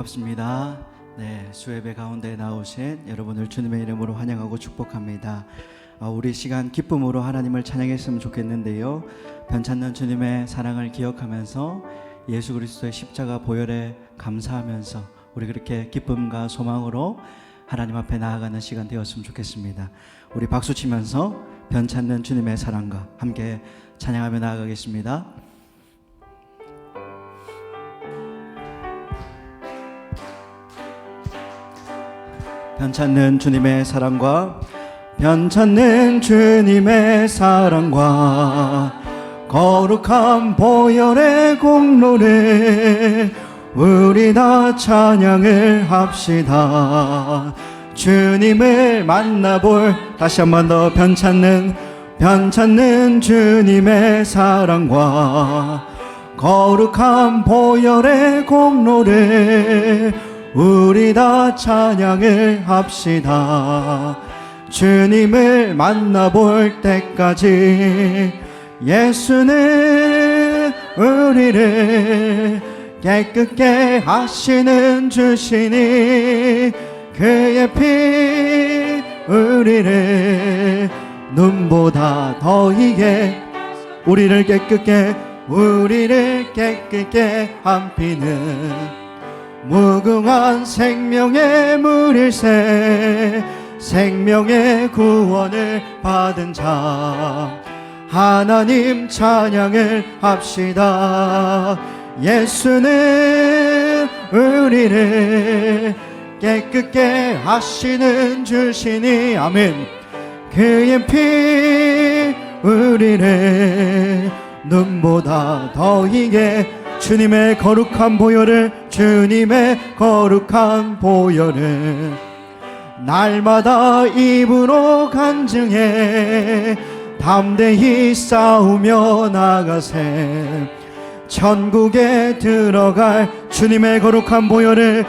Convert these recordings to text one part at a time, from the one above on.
반갑습니다. 수예배 가운데 나오신 여러분을 주님의 이름으로 환영하고 축복합니다. 우리 시간 기쁨으로 하나님을 찬양했으면 좋겠는데요. 변찮는 주님의 사랑을 기억하면서 예수 그리스도의 십자가 보혈에 감사하면서 우리 그렇게 기쁨과 소망으로 하나님 앞에 나아가는 시간 되었으면 좋겠습니다. 우리 박수 치면서 변찮는 주님의 사랑과 함께 찬양하며 나아가겠습니다. 변찮는 주님의 사랑과 변찮는 주님의 사랑과 거룩한 보혈의 공로를 우리 다 찬양을 합시다. 주님을 만나볼 다시 한 번 더 변찮는 주님의 사랑과 거룩한 보혈의 공로를 우리 다 찬양을 합시다. 주님을 만나볼 때까지 예수는 우리를 깨끗게 하시는 주시니 그의 피 우리를 눈보다 더 희게 우리를 깨끗게 한 피는 무궁한 생명의 물일새 생명의 구원을 받은 자 하나님 찬양을 합시다. 예수는 우리를 깨끗게 하시는 주시니 아멘. 그의 피 우리를 눈보다 더 희게 주님의 거룩한 보혈을 날마다 입으로 간증해 담대히 싸우며 나가세. 천국에 들어갈 주님의 거룩한 보혈을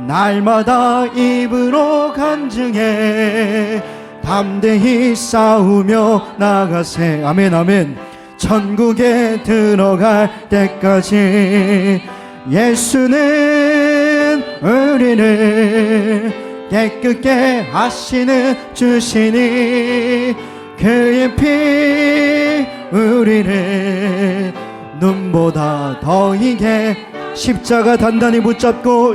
날마다 입으로 간증해 담대히 싸우며 나가세. 아멘 아멘. 천국에 들어갈 때까지 예수는 우리를 깨끗게 하시는 주시니 그의 피 우리를 눈보다 더 희게 십자가 단단히 붙잡고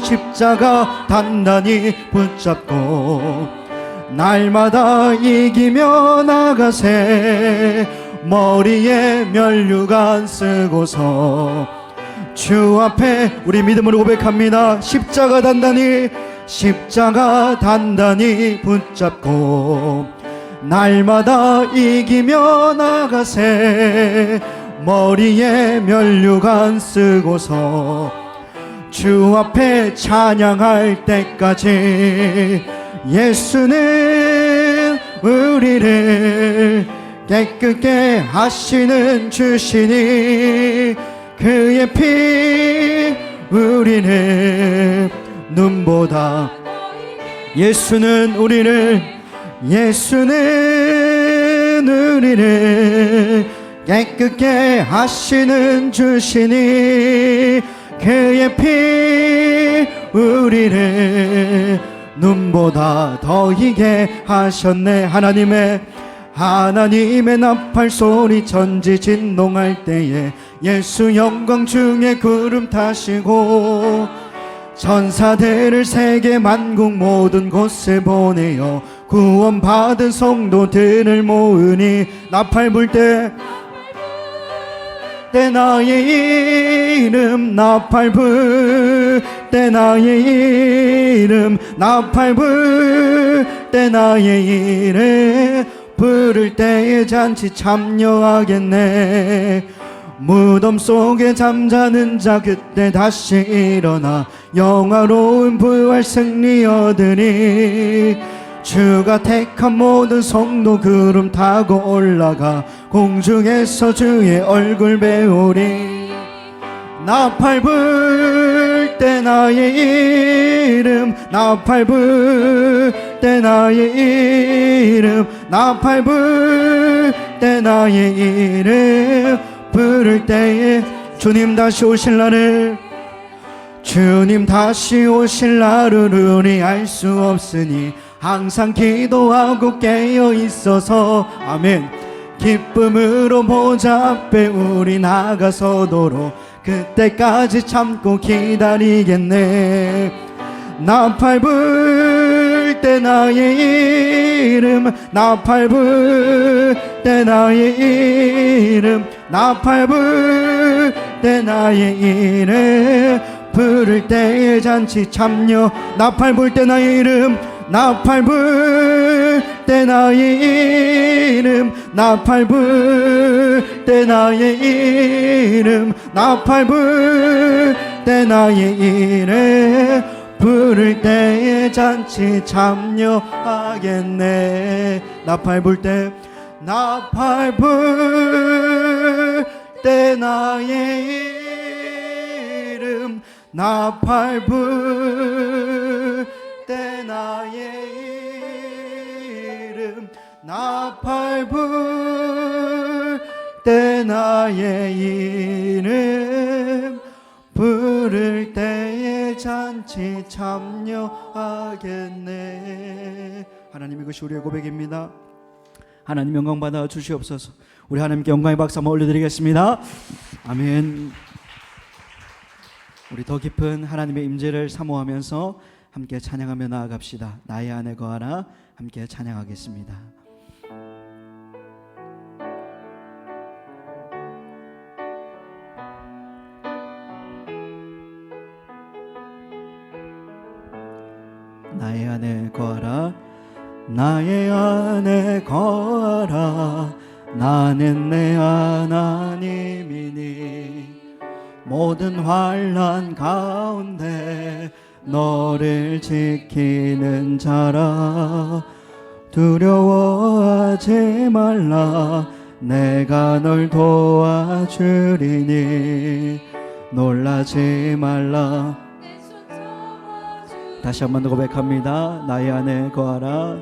날마다 이기며 나가세. 머리에 면류관 쓰고서 주 앞에 우리 믿음으로 고백합니다. 십자가 단단히 붙잡고 날마다 이기며 나가세. 머리에 면류관 쓰고서 주 앞에 찬양할 때까지 예수는 우리를 깨끗게 하시는 주시니 그의 피 우리를 눈보다 예수는 우리를 깨끗게 하시는 주시니 그의 피 우리를 눈보다 더 희게 하셨네. 하나님의 나팔 소리 천지진동할 때에 예수 영광 중에 구름 타시고 천사들을 세계 만국 모든 곳에 보내어 구원받은 성도들을 모으니 나팔 불 때 나의 이름 나팔 불 때 나의 이름 나팔 불 때 나의 이름 부를 때에 잔치 참여하겠네. 무덤 속에 잠자는 자 그때 다시 일어나 영화로운 부활 승리 얻으니 주가 택한 모든 성도 구름 타고 올라가 공중에서 주의 얼굴 배우리. 나팔 불 때 나의 이름 나팔 불 때 나의 이름 나팔 불 때 나의 이름 부를 때에 주님 다시 오실 날을, 주님 다시 오실 날을 우리 알 수 없으니 항상 기도하고 깨어 있어서 아멘. 기쁨으로 보좌 앞에 우리 나가서도록 그때까지 참고 기다리겠네. 나팔 불 때 나의 이름, 나팔 불 때 나의 이름, 나팔 불 때 나의 이름, 부를 때의 잔치 참여. 나팔 불 때 나의 이름, 나팔 불 때 나의 이름, 나팔 불 때 나의 이름, 나팔 불 때 나의 이름, 부를 때의 잔치 참여하겠네. 나팔 불 때, 나팔 불 때 나의 이름, 나팔 불 때 나의 이름, 나팔 불 때 나의 이름, 부를 때의 잔치 참여하겠네. 하나님, 이것이 우리의 고백입니다. 하나님 영광 받아 주시옵소서. 우리 하나님께 영광의 박수 한번 올려드리겠습니다. 아멘. 우리 더 깊은 하나님의 임재를 사모하면서 함께 찬양하며 나아갑시다. 나의 안에 거하라. 함께 찬양하겠습니다. 나의 안에 거하라. 나의 안에 거하라. 나는 내 하나님이니 모든 환난 가운데 너를 지키는 자라. 두려워하지 말라. 내가 널 도와주리니 놀라지 말라. 다시 한 번 더 고백합니다. 나의 안에 거하라.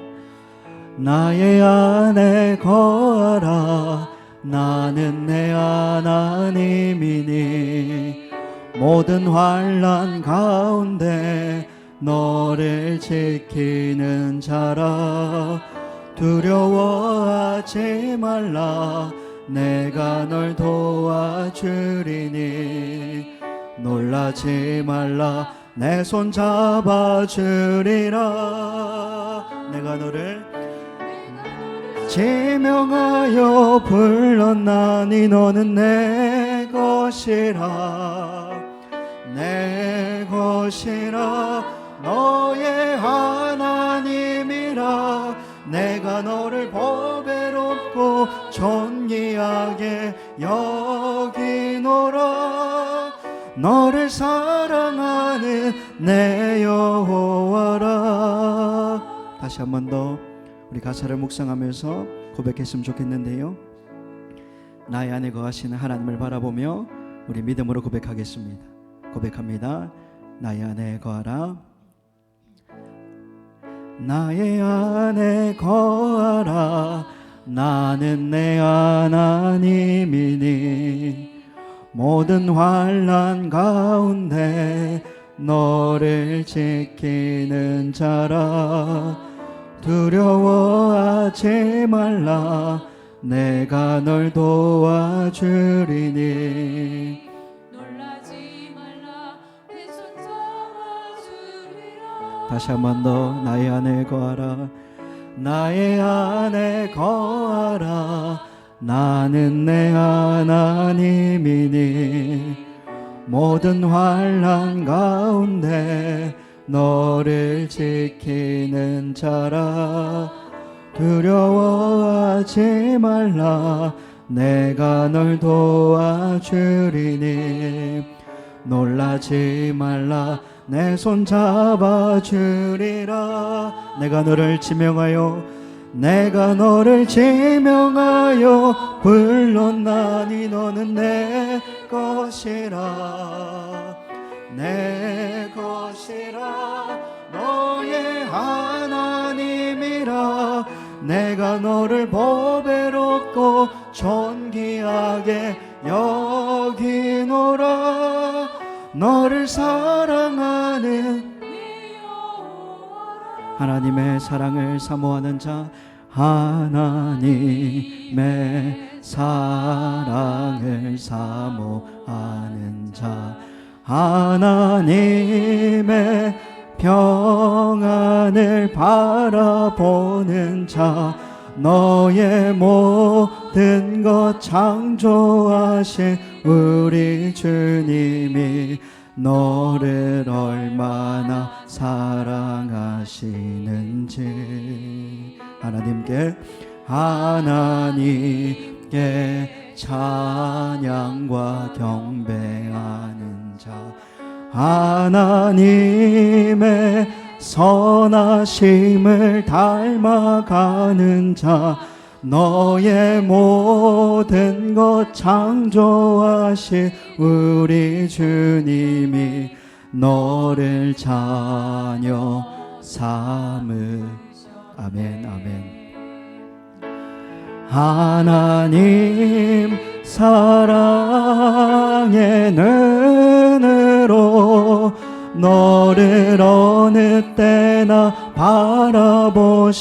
나의 안에 거하라. 나는 내 하나님이니 모든 환난 가운데 너를 지키는 자라. 두려워하지 말라. 내가 널 도와주리니 놀라지 말라. 내 손 잡아주리라. 내가 너를 지명하여 불렀나니 너는 내 것이라. 내 것이라. 너의 하나님이라. 내가 너를 보배롭고 존귀하게 여기노라. 너를 사랑하는 내 여호와라. 다시 한 번 더 우리 가사를 묵상하면서 고백했으면 좋겠는데요. 나의 안에 거하시는 하나님을 바라보며 우리 믿음으로 고백하겠습니다. 고백합니다. 나의 안에 거하라. 나의 안에 거하라. 나는 내 하나님이니 모든 환난 가운데 너를 지키는 자라. 두려워하지 말라. 내가 널 도와주리니 놀라지 말라. 내 손 잡아주리라. 다시 한 번 더 나의 안에 거하라. 나의 안에 거하라. 나는 내 하나님이니 모든 환난 가운데 너를 지키는 자라. 두려워하지 말라. 내가 널 도와주리니 놀라지 말라. 내 손 잡아주리라. 내가 너를 지명하여 불렀나니 너는 내 것이라. 내 것이라. 너의 하나님이라. 내가 너를 보배롭고 존귀하게 여기노라. 여호와라 너를 사랑하는 하나님의 사랑을 사모하는 자 하나님의 사랑을 사모하는 자 하나님의 평안을 바라보는 자 너의 모든 것 창조하신 우리 주님이 너를 얼마나 사랑하시는지 하나님께 찬양과 경배하는 자 하나님의 선하심을 닮아가는 자 너의 모든 것 창조하신 우리 주님이 너를 자녀 삼으 아멘 아멘. 하나님 사랑의 눈으로 너를 어느 때나 바라보시고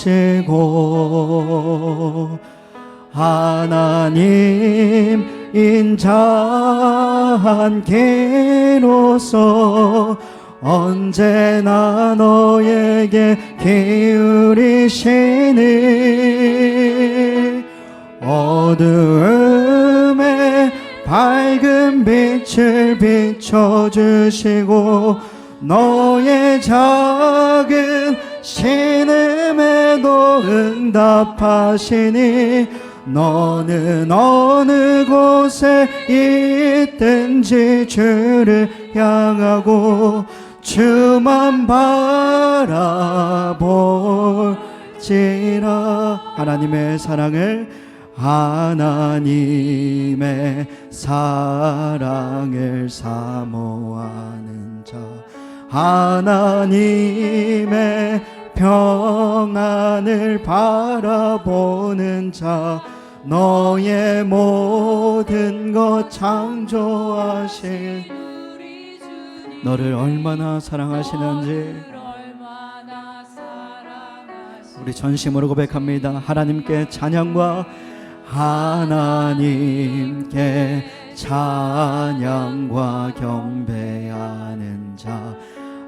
하나님 인자한 기로서 언제나 너에게 기울이시니 어두움에 밝은 빛을 비춰주시고 너의 작은 신음에도 응답하시니 너는 어느 곳에 있든지 주를 향하고 주만 바라볼지라. 하나님의 사랑을 사모하는 자 하나님의 평안을 바라보는 자 너의 모든 것 창조하신 너를 얼마나 사랑하시는지 우리 전심으로 고백합니다. 하나님께 찬양과 하나님께 찬양과 경배하는 자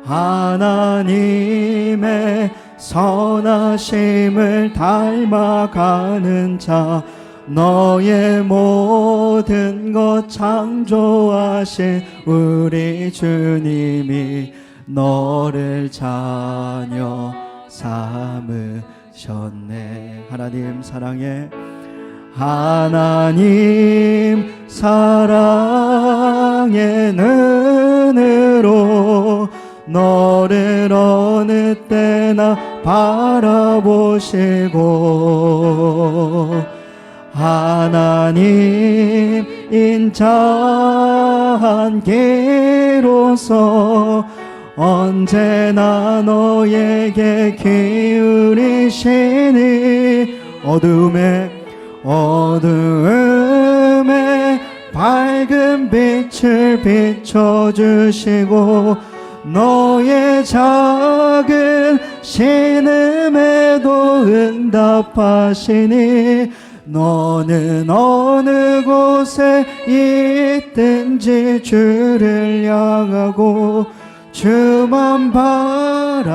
하나님의 선하심을 닮아가는 자 너의 모든 것 창조하신 우리 주님이 너를 자녀 삼으셨네. 하나님 사랑해 하나님 사랑의 눈으로 너를 어느 때나 바라보시고 하나님 인자한 기로서 언제나 너에게 기울이시니 어두움에 밝은 빛을 비춰주시고 너의 작은 신음에도 응답하시니 너는 어느 곳에 있든지 주를 향하고 주만 바라볼지라.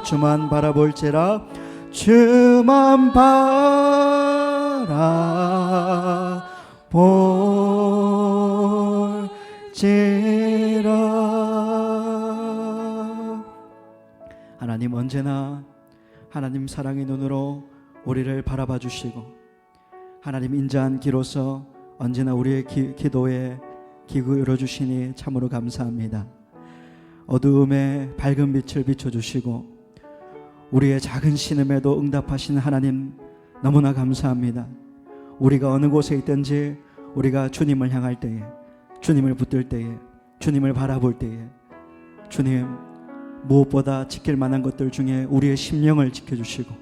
주만 바라볼지라. 주만 바라볼지라. 하나님 언제나 하나님 사랑의 눈으로 우리를 바라봐 주시고 하나님 인자한 기로서 언제나 우리의 기도에 기울여 주시니 참으로 감사합니다. 어두움에 밝은 빛을 비춰주시고 우리의 작은 신음에도 응답하시는 하나님 너무나 감사합니다. 우리가 어느 곳에 있든지 우리가 주님을 향할 때에 주님을 붙들 때에 주님을 바라볼 때에 주님 무엇보다 지킬 만한 것들 중에 우리의 심령을 지켜주시고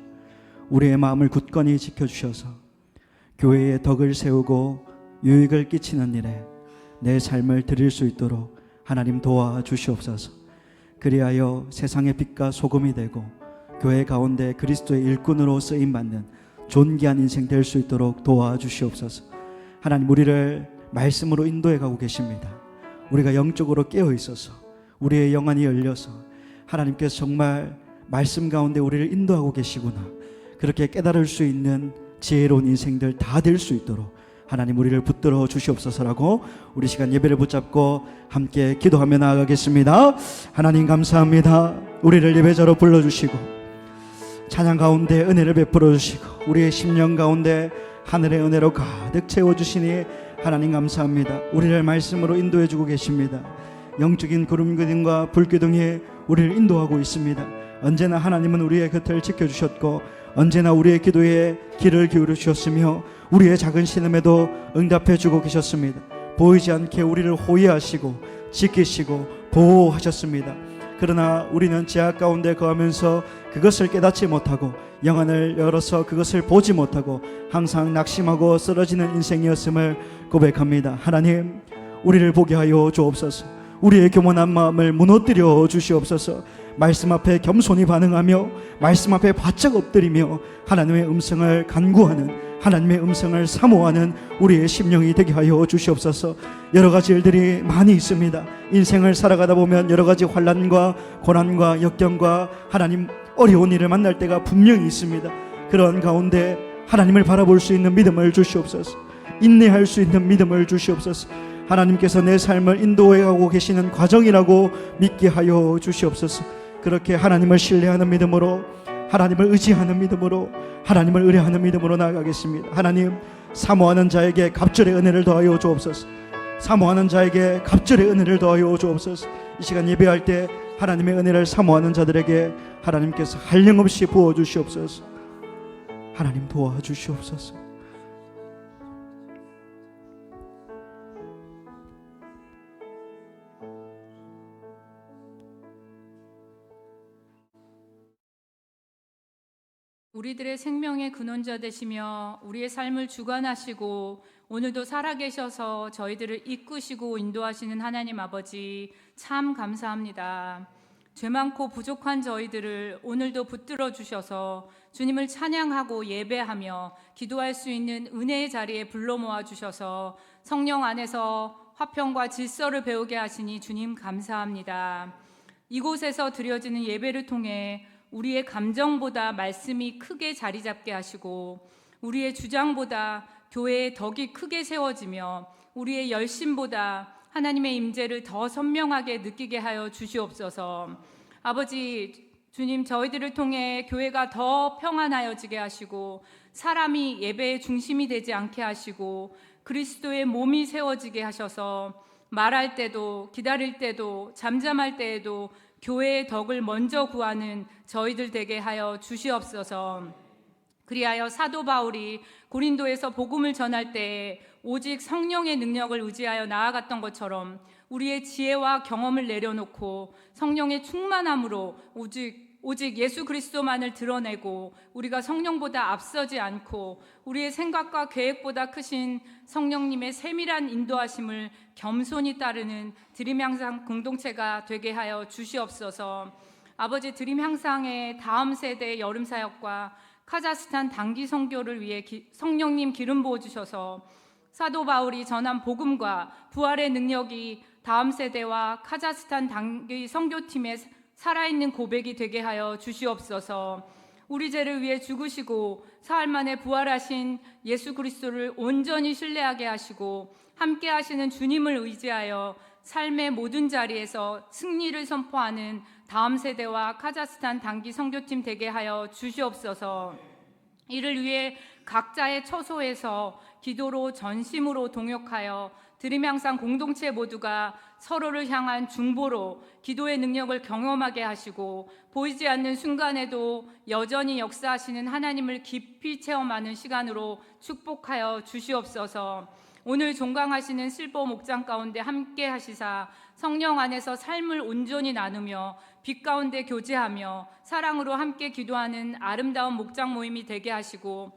우리의 마음을 굳건히 지켜주셔서 교회의 덕을 세우고 유익을 끼치는 일에 내 삶을 드릴 수 있도록 하나님 도와주시옵소서. 그리하여 세상의 빛과 소금이 되고 교회 가운데 그리스도의 일꾼으로 쓰임받는 존귀한 인생 될 수 있도록 도와주시옵소서. 하나님, 우리를 말씀으로 인도해 가고 계십니다. 우리가 영적으로 깨어 있어서 우리의 영안이 열려서 하나님께서 정말 말씀 가운데 우리를 인도하고 계시구나, 그렇게 깨달을 수 있는 지혜로운 인생들 다 될 수 있도록 하나님 우리를 붙들어 주시옵소서라고 우리 시간 예배를 붙잡고 함께 기도하며 나아가겠습니다. 하나님 감사합니다. 우리를 예배자로 불러주시고 찬양 가운데 은혜를 베풀어 주시고 우리의 심령 가운데 하늘의 은혜로 가득 채워주시니 하나님 감사합니다. 우리를 말씀으로 인도해 주고 계십니다. 영적인 구름기둥과 불기둥이 우리를 인도하고 있습니다. 언제나 하나님은 우리의 곁을 지켜주셨고 언제나 우리의 기도에 귀를 기울여 주셨으며 우리의 작은 신음에도 응답해 주고 계셨습니다. 보이지 않게 우리를 호위하시고 지키시고 보호하셨습니다. 그러나 우리는 죄악 가운데 거하면서 그것을 깨닫지 못하고 영안을 열어서 그것을 보지 못하고 항상 낙심하고 쓰러지는 인생이었음을 고백합니다. 하나님, 우리를 보게 하여 주옵소서. 우리의 교만한 마음을 무너뜨려 주시옵소서. 말씀 앞에 겸손히 반응하며 말씀 앞에 바짝 엎드리며 하나님의 음성을 간구하는, 하나님의 음성을 사모하는 우리의 심령이 되게 하여 주시옵소서. 여러 가지 일들이 많이 있습니다. 인생을 살아가다 보면 여러 가지 환난과 고난과 역경과 하나님 어려운 일을 만날 때가 분명히 있습니다. 그런 가운데 하나님을 바라볼 수 있는 믿음을 주시옵소서. 인내할 수 있는 믿음을 주시옵소서. 하나님께서 내 삶을 인도해 가고 계시는 과정이라고 믿게 하여 주시옵소서. 그렇게 하나님을 신뢰하는 믿음으로, 하나님을 의지하는 믿음으로, 하나님을 의뢰하는 믿음으로 나아가겠습니다. 하나님, 사모하는 자에게 갑절의 은혜를 더하여 주옵소서. 사모하는 자에게 갑절의 은혜를 더하여 주옵소서. 이 시간 예배할 때 하나님의 은혜를 사모하는 자들에게 하나님께서 한량없이 부어주시옵소서. 하나님 도와주시옵소서. 우리들의 생명의 근원자 되시며 우리의 삶을 주관하시고 오늘도 살아계셔서 저희들을 이끄시고 인도하시는 하나님 아버지, 참 감사합니다. 죄 많고 부족한 저희들을 오늘도 붙들어 주셔서 주님을 찬양하고 예배하며 기도할 수 있는 은혜의 자리에 불러 모아 주셔서 성령 안에서 화평과 질서를 배우게 하시니 주님 감사합니다. 이곳에서 드려지는 예배를 통해 우리의 감정보다 말씀이 크게 자리 잡게 하시고 우리의 주장보다 교회의 덕이 크게 세워지며 우리의 열심보다 하나님의 임재를 더 선명하게 느끼게 하여 주시옵소서. 아버지, 주님, 저희들을 통해 교회가 더 평안하여지게 하시고 사람이 예배의 중심이 되지 않게 하시고 그리스도의 몸이 세워지게 하셔서 말할 때도 기다릴 때도 잠잠할 때에도 교회의 덕을 먼저 구하는 저희들 되게 하여 주시옵소서. 그리하여 사도 바울이 고린도에서 복음을 전할 때에 오직 성령의 능력을 의지하여 나아갔던 것처럼 우리의 지혜와 경험을 내려놓고 성령의 충만함으로 오직 예수 그리스도만을 드러내고 우리가 성령보다 앞서지 않고 우리의 생각과 계획보다 크신 성령님의 세밀한 인도하심을 겸손히 따르는 드림 향상 공동체가 되게 하여 주시옵소서. 아버지, 드림 향상의 다음 세대 여름 사역과 카자흐스탄 단기 선교를 위해 성령님 기름 부어 주셔서 사도 바울이 전한 복음과 부활의 능력이 다음 세대와 카자흐스탄 단기 선교팀의 살아있는 고백이 되게 하여 주시옵소서. 우리 죄를 위해 죽으시고 사흘 만에 부활하신 예수 그리스도를 온전히 신뢰하게 하시고 함께 하시는 주님을 의지하여 삶의 모든 자리에서 승리를 선포하는 다음 세대와 카자흐스탄 단기 선교팀 되게 하여 주시옵소서. 이를 위해 각자의 처소에서 기도로 전심으로 동역하여 드림 향상 공동체 모두가 서로를 향한 중보로 기도의 능력을 경험하게 하시고 보이지 않는 순간에도 여전히 역사하시는 하나님을 깊이 체험하는 시간으로 축복하여 주시옵소서. 오늘 종강하시는 실버 목장 가운데 함께 하시사 성령 안에서 삶을 온전히 나누며 빛 가운데 교제하며 사랑으로 함께 기도하는 아름다운 목장 모임이 되게 하시고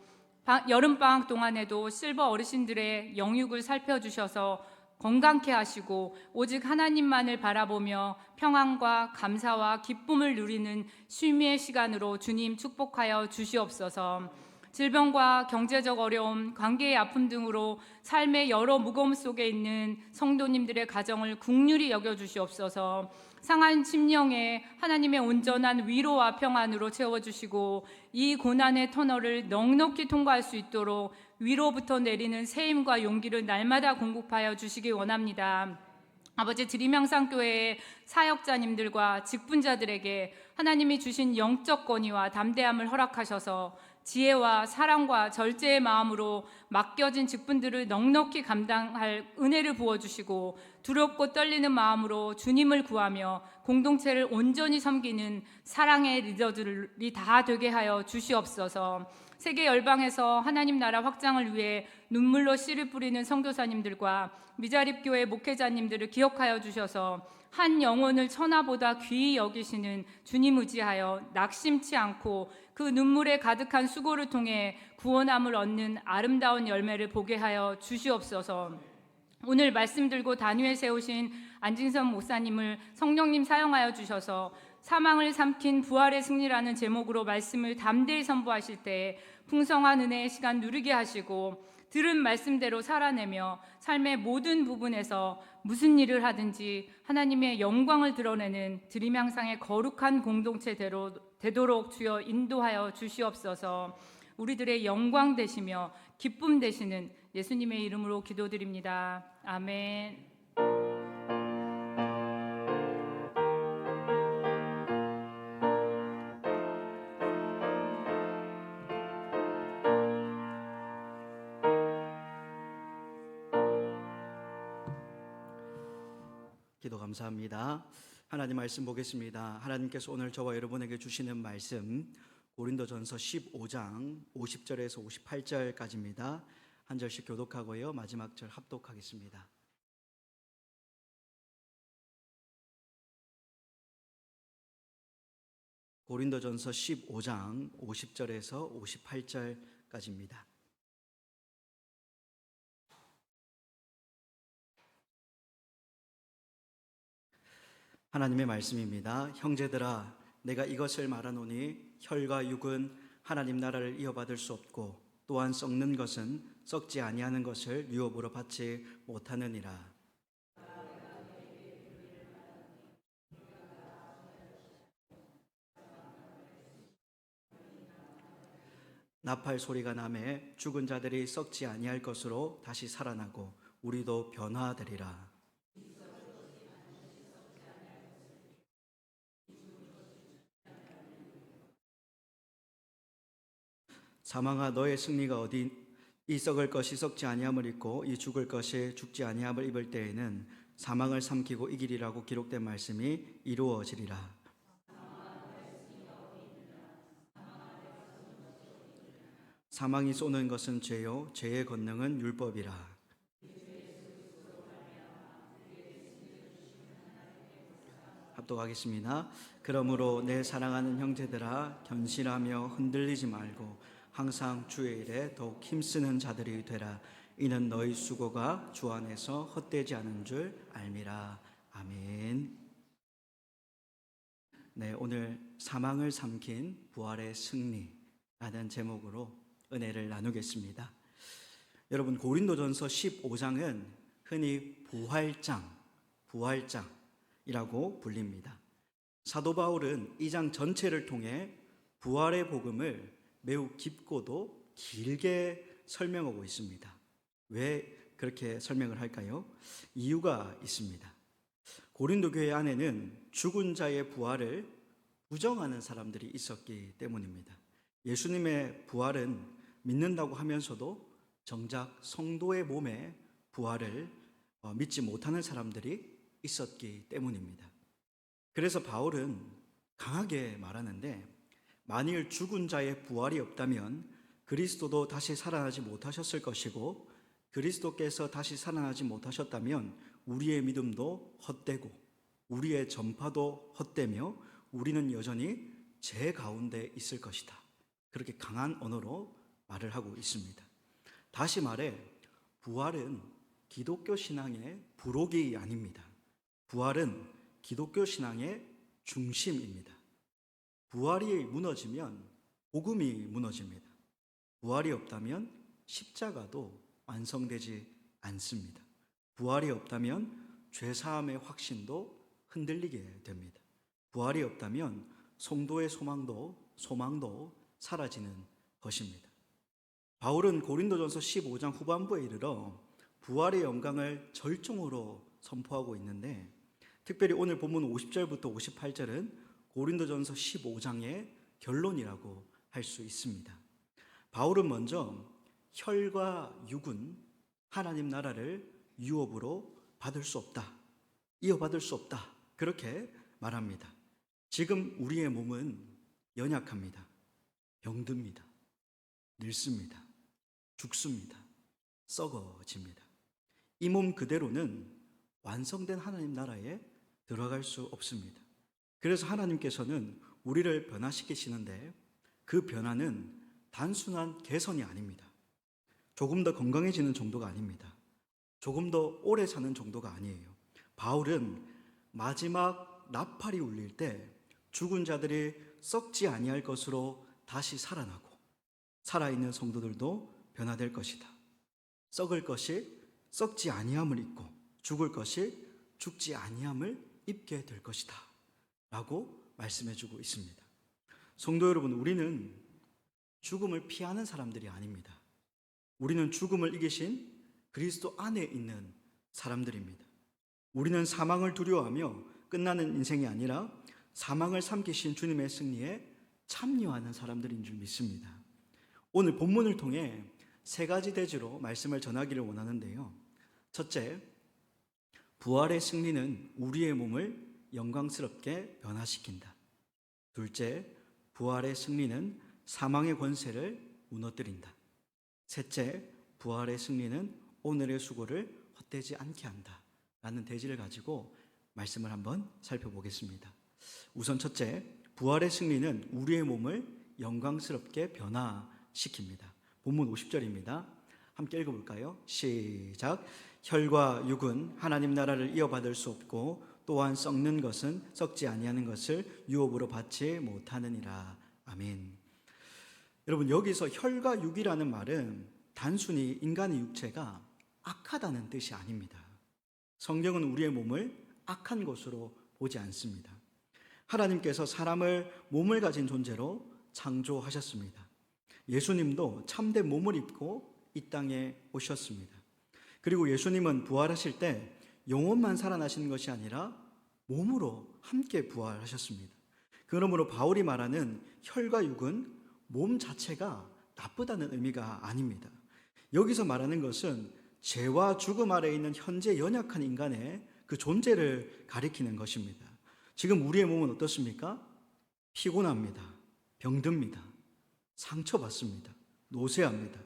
여름방학 동안에도 실버 어르신들의 영육을 살펴주셔서 건강케 하시고 오직 하나님만을 바라보며 평안과 감사와 기쁨을 누리는 쉼의 시간으로 주님 축복하여 주시옵소서. 질병과 경제적 어려움, 관계의 아픔 등으로 삶의 여러 무거움 속에 있는 성도님들의 가정을 긍휼히 여겨 주시옵소서. 상한 심령에 하나님의 온전한 위로와 평안으로 채워주시고 이 고난의 터널을 넉넉히 통과할 수 있도록 위로부터 내리는 세임과 용기를 날마다 공급하여 주시기 원합니다. 아버지, 드림향상교회의 사역자님들과 직분자들에게 하나님이 주신 영적 권위와 담대함을 허락하셔서 지혜와 사랑과 절제의 마음으로 맡겨진 직분들을 넉넉히 감당할 은혜를 부어주시고 두렵고 떨리는 마음으로 주님을 구하며 공동체를 온전히 섬기는 사랑의 리더들이 다 되게 하여 주시옵소서. 세계 열방에서 하나님 나라 확장을 위해 눈물로 씨를 뿌리는 선교사님들과 미자립교회 목회자님들을 기억하여 주셔서 한 영혼을 천하보다 귀히 여기시는 주님 의지하여 낙심치 않고 그 눈물에 가득한 수고를 통해 구원함을 얻는 아름다운 열매를 보게 하여 주시옵소서. 오늘 말씀 들고 단위에 세우신 안진선 목사님을 성령님 사용하여 주셔서 사망을 삼킨 부활의 승리라는 제목으로 말씀을 담대히 선포하실 때 풍성한 은혜의 시간 누리게 하시고 들은 말씀대로 살아내며 삶의 모든 부분에서 무슨 일을 하든지 하나님의 영광을 드러내는 드림향상의 거룩한 공동체대로 되도록 주여 인도하여 주시옵소서. 우리들의 영광 되시며 기쁨 되시는 예수님의 이름으로 기도드립니다. 아멘. 기도 감사합니다. 하나님 말씀 보겠습니다. 하나님께서 오늘 저와 여러분에게 주시는 말씀 고린도전서 15장 50절에서 58절까지입니다. 한 절씩 교독하고요. 마지막 절 합독하겠습니다. 고린도전서 15장 50절에서 58절까지입니다. 하나님의 말씀입니다. 형제들아, 내가 이것을 말하노니 혈과 육은 하나님 나라를 이어받을 수 없고 또한 썩는 것은 썩지 아니하는 것을 유업으로 받지 못하느니라. 나팔 소리가 나매 죽은 자들이 썩지 아니할 것으로 다시 살아나고 우리도 변화되리라. 사망아, 너의 승리가 어디? 이 썩을 것이 썩지 아니함을 입고 이 죽을 것이 죽지 아니함을 입을 때에는 사망을 삼키고 이기리라고 기록된 말씀이 이루어지리라. 사망이 쏘는 것은 죄요 죄의 권능은 율법이라. 합독하겠습니다. 그러므로 내 사랑하는 형제들아, 견실하며 흔들리지 말고 항상 주의 일에 더욱 힘쓰는 자들이 되라. 이는 너희 수고가 주 안에서 헛되지 않은 줄 알미라. 아멘. 네, 오늘 사망을 삼킨 부활의 승리라는 제목으로 은혜를 나누겠습니다. 여러분, 고린도전서 15장은 흔히 부활장이라고 불립니다. 사도 바울은 이 장 전체를 통해 부활의 복음을 매우 깊고도 길게 설명하고 있습니다. 왜 그렇게 설명을 할까요? 이유가 있습니다. 고린도 교회 안에는 죽은 자의 부활을 부정하는 사람들이 있었기 때문입니다. 예수님의 부활은 믿는다고 하면서도 정작 성도의 몸의 부활을 믿지 못하는 사람들이 있었기 때문입니다. 그래서 바울은 강하게 말하는데, 만일 죽은 자의 부활이 없다면 그리스도도 다시 살아나지 못하셨을 것이고, 그리스도께서 다시 살아나지 못하셨다면 우리의 믿음도 헛되고 우리의 전파도 헛되며 우리는 여전히 죄 가운데 있을 것이다. 그렇게 강한 언어로 말을 하고 있습니다. 다시 말해 부활은 기독교 신앙의 부록이 아닙니다. 부활은 기독교 신앙의 중심입니다. 부활이 무너지면 복음이 무너집니다. 부활이 없다면 십자가도 완성되지 않습니다. 부활이 없다면 죄사함의 확신도 흔들리게 됩니다. 부활이 없다면 성도의 소망도 사라지는 것입니다. 바울은 고린도전서 15장 후반부에 이르러 부활의 영광을 절정으로 선포하고 있는데, 특별히 오늘 본문 50절부터 58절은 고린도전서 15장의 결론이라고 할 수 있습니다. 바울은 먼저 혈과 육은 하나님 나라를 유업으로 받을 수 없다, 이어받을 수 없다, 그렇게 말합니다. 지금 우리의 몸은 연약합니다. 병듭니다. 늙습니다. 죽습니다. 썩어집니다. 이 몸 그대로는 완성된 하나님 나라에 들어갈 수 없습니다. 그래서 하나님께서는 우리를 변화시키시는데 그 변화는 단순한 개선이 아닙니다. 조금 더 건강해지는 정도가 아닙니다. 조금 더 오래 사는 정도가 아니에요. 바울은 마지막 나팔이 울릴 때 죽은 자들이 썩지 아니할 것으로 다시 살아나고 살아있는 성도들도 변화될 것이다. 썩을 것이 썩지 아니함을 입고 죽을 것이 죽지 아니함을 입게 될 것이다 라고 말씀해주고 있습니다. 성도 여러분, 우리는 죽음을 피하는 사람들이 아닙니다. 우리는 죽음을 이기신 그리스도 안에 있는 사람들입니다. 우리는 사망을 두려워하며 끝나는 인생이 아니라 사망을 삼키신 주님의 승리에 참여하는 사람들인 줄 믿습니다. 오늘 본문을 통해 세 가지 대지로 말씀을 전하기를 원하는데요. 첫째, 부활의 승리는 우리의 몸을 영광스럽게 변화시킨다. 둘째, 부활의 승리는 사망의 권세를 무너뜨린다. 셋째, 부활의 승리는 오늘의 수고를 헛되지 않게 한다 라는 대지를 가지고 말씀을 한번 살펴보겠습니다. 우선 첫째, 부활의 승리는 우리의 몸을 영광스럽게 변화시킵니다. 본문 50절입니다. 함께 읽어볼까요? 시작. 혈과 육은 하나님 나라를 이어받을 수 없고 또한 썩는 것은 썩지 아니하는 것을 유업으로 받지 못하느니라. 아멘. 여러분, 여기서 혈과 육이라는 말은 단순히 인간의 육체가 악하다는 뜻이 아닙니다. 성경은 우리의 몸을 악한 것으로 보지 않습니다. 하나님께서 사람을 몸을 가진 존재로 창조하셨습니다. 예수님도 참된 몸을 입고 이 땅에 오셨습니다. 그리고 예수님은 부활하실 때 영혼만 살아나시는 것이 아니라 몸으로 함께 부활하셨습니다. 그러므로 바울이 말하는 혈과 육은 몸 자체가 나쁘다는 의미가 아닙니다. 여기서 말하는 것은 죄와 죽음 아래에 있는 현재 연약한 인간의 그 존재를 가리키는 것입니다. 지금 우리의 몸은 어떻습니까? 피곤합니다. 병듭니다. 상처받습니다. 노쇠합니다.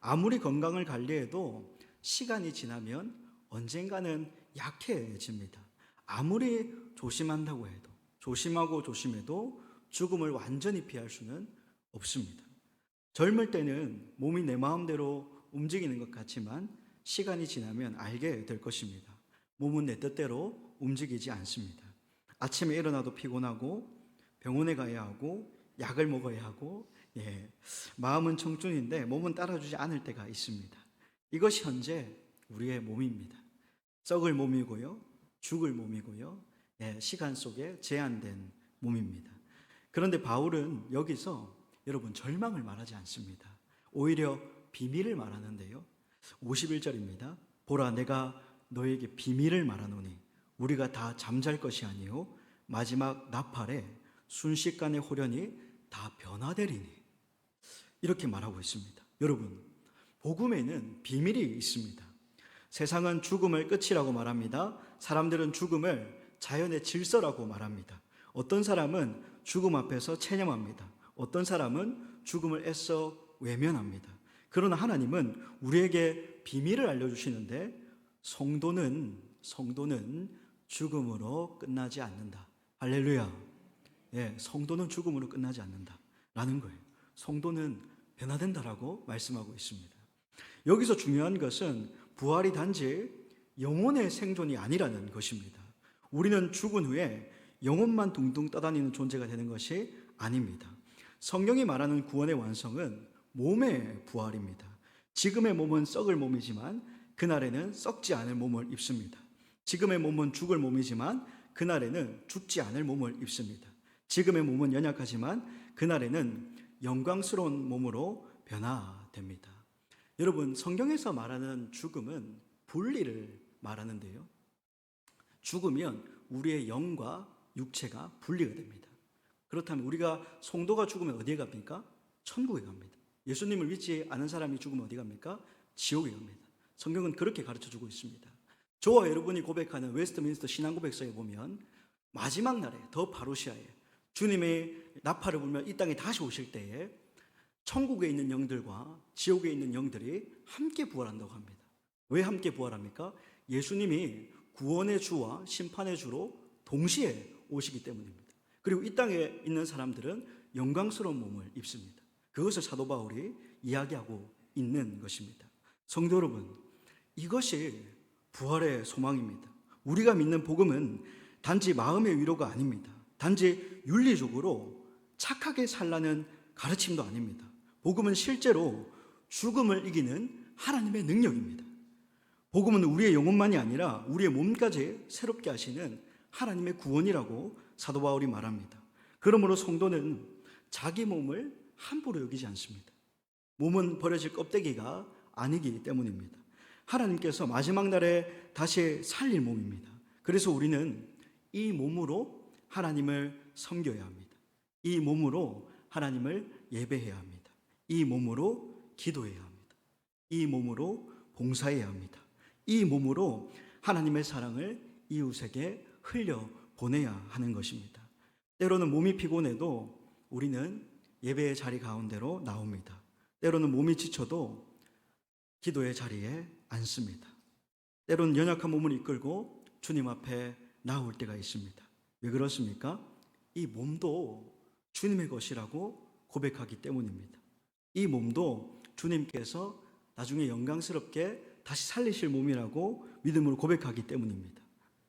아무리 건강을 관리해도 시간이 지나면 언젠가는 약해집니다. 아무리 조심한다고 해도, 조심하고 조심해도 죽음을 완전히 피할 수는 없습니다. 젊을 때는 몸이 내 마음대로 움직이는 것 같지만 시간이 지나면 알게 될 것입니다. 몸은 내 뜻대로 움직이지 않습니다. 아침에 일어나도 피곤하고 병원에 가야 하고 약을 먹어야 하고, 마음은 청춘인데 몸은 따라주지 않을 때가 있습니다. 이것이 현재 우리의 몸입니다. 썩을 몸이고요, 죽을 몸이고요, 시간 속에 제한된 몸입니다. 그런데 바울은 여기서 여러분 절망을 말하지 않습니다. 오히려 비밀을 말하는데요. 51절입니다. 보라, 내가 너에게 비밀을 말하노니 우리가 다 잠잘 것이 아니요 마지막 나팔에 순식간에 호련히 다 변화되리니, 이렇게 말하고 있습니다. 여러분, 복음에는 비밀이 있습니다. 세상은 죽음을 끝이라고 말합니다. 사람들은 죽음을 자연의 질서라고 말합니다. 어떤 사람은 죽음 앞에서 체념합니다. 어떤 사람은 죽음을 애써 외면합니다. 그러나 하나님은 우리에게 비밀을 알려주시는데 성도는 죽음으로 끝나지 않는다. 할렐루야. 성도는 죽음으로 끝나지 않는다 라는 거예요. 성도는 변화된다라고 말씀하고 있습니다. 여기서 중요한 것은 부활이 단지 영혼의 생존이 아니라는 것입니다. 우리는 죽은 후에 영혼만 둥둥 떠다니는 존재가 되는 것이 아닙니다. 성경이 말하는 구원의 완성은 몸의 부활입니다. 지금의 몸은 썩을 몸이지만 그날에는 썩지 않을 몸을 입습니다. 지금의 몸은 죽을 몸이지만 그날에는 죽지 않을 몸을 입습니다. 지금의 몸은 연약하지만 그날에는 영광스러운 몸으로 변화됩니다. 여러분, 성경에서 말하는 죽음은 분리를 말하는데요. 죽으면 우리의 영과 육체가 분리가 됩니다. 그렇다면 우리가 성도가 죽으면 어디에 갑니까? 천국에 갑니다. 예수님을 믿지 않은 사람이 죽으면 어디 갑니까? 지옥에 갑니다. 성경은 그렇게 가르쳐주고 있습니다. 저와 여러분이 고백하는 웨스트민스터 신앙고백서에 보면 마지막 날에 더 파루시아에 주님의 나팔을 불며 이 땅에 다시 오실 때에 천국에 있는 영들과 지옥에 있는 영들이 함께 부활한다고 합니다. 왜 함께 부활합니까? 예수님이 구원의 주와 심판의 주로 동시에 오시기 때문입니다. 그리고 이 땅에 있는 사람들은 영광스러운 몸을 입습니다. 그것을 사도 바울이 이야기하고 있는 것입니다. 성도 여러분, 이것이 부활의 소망입니다. 우리가 믿는 복음은 단지 마음의 위로가 아닙니다. 단지 윤리적으로 착하게 살라는 가르침도 아닙니다. 복음은 실제로 죽음을 이기는 하나님의 능력입니다. 복음은 우리의 영혼만이 아니라 우리의 몸까지 새롭게 하시는 하나님의 구원이라고 사도 바울이 말합니다. 그러므로 성도는 자기 몸을 함부로 여기지 않습니다. 몸은 버려질 껍데기가 아니기 때문입니다. 하나님께서 마지막 날에 다시 살릴 몸입니다. 그래서 우리는 이 몸으로 하나님을 섬겨야 합니다. 이 몸으로 하나님을 예배해야 합니다. 이 몸으로 기도해야 합니다. 이 몸으로 봉사해야 합니다. 이 몸으로 하나님의 사랑을 이웃에게 흘려 보내야 하는 것입니다. 때로는 몸이 피곤해도 우리는 예배의 자리 가운데로 나옵니다. 때로는 몸이 지쳐도 기도의 자리에 앉습니다. 때로는 연약한 몸을 이끌고 주님 앞에 나올 때가 있습니다. 왜 그렇습니까? 이 몸도 주님의 것이라고 고백하기 때문입니다. 이 몸도 주님께서 나중에 영광스럽게 다시 살리실 몸이라고 믿음으로 고백하기 때문입니다.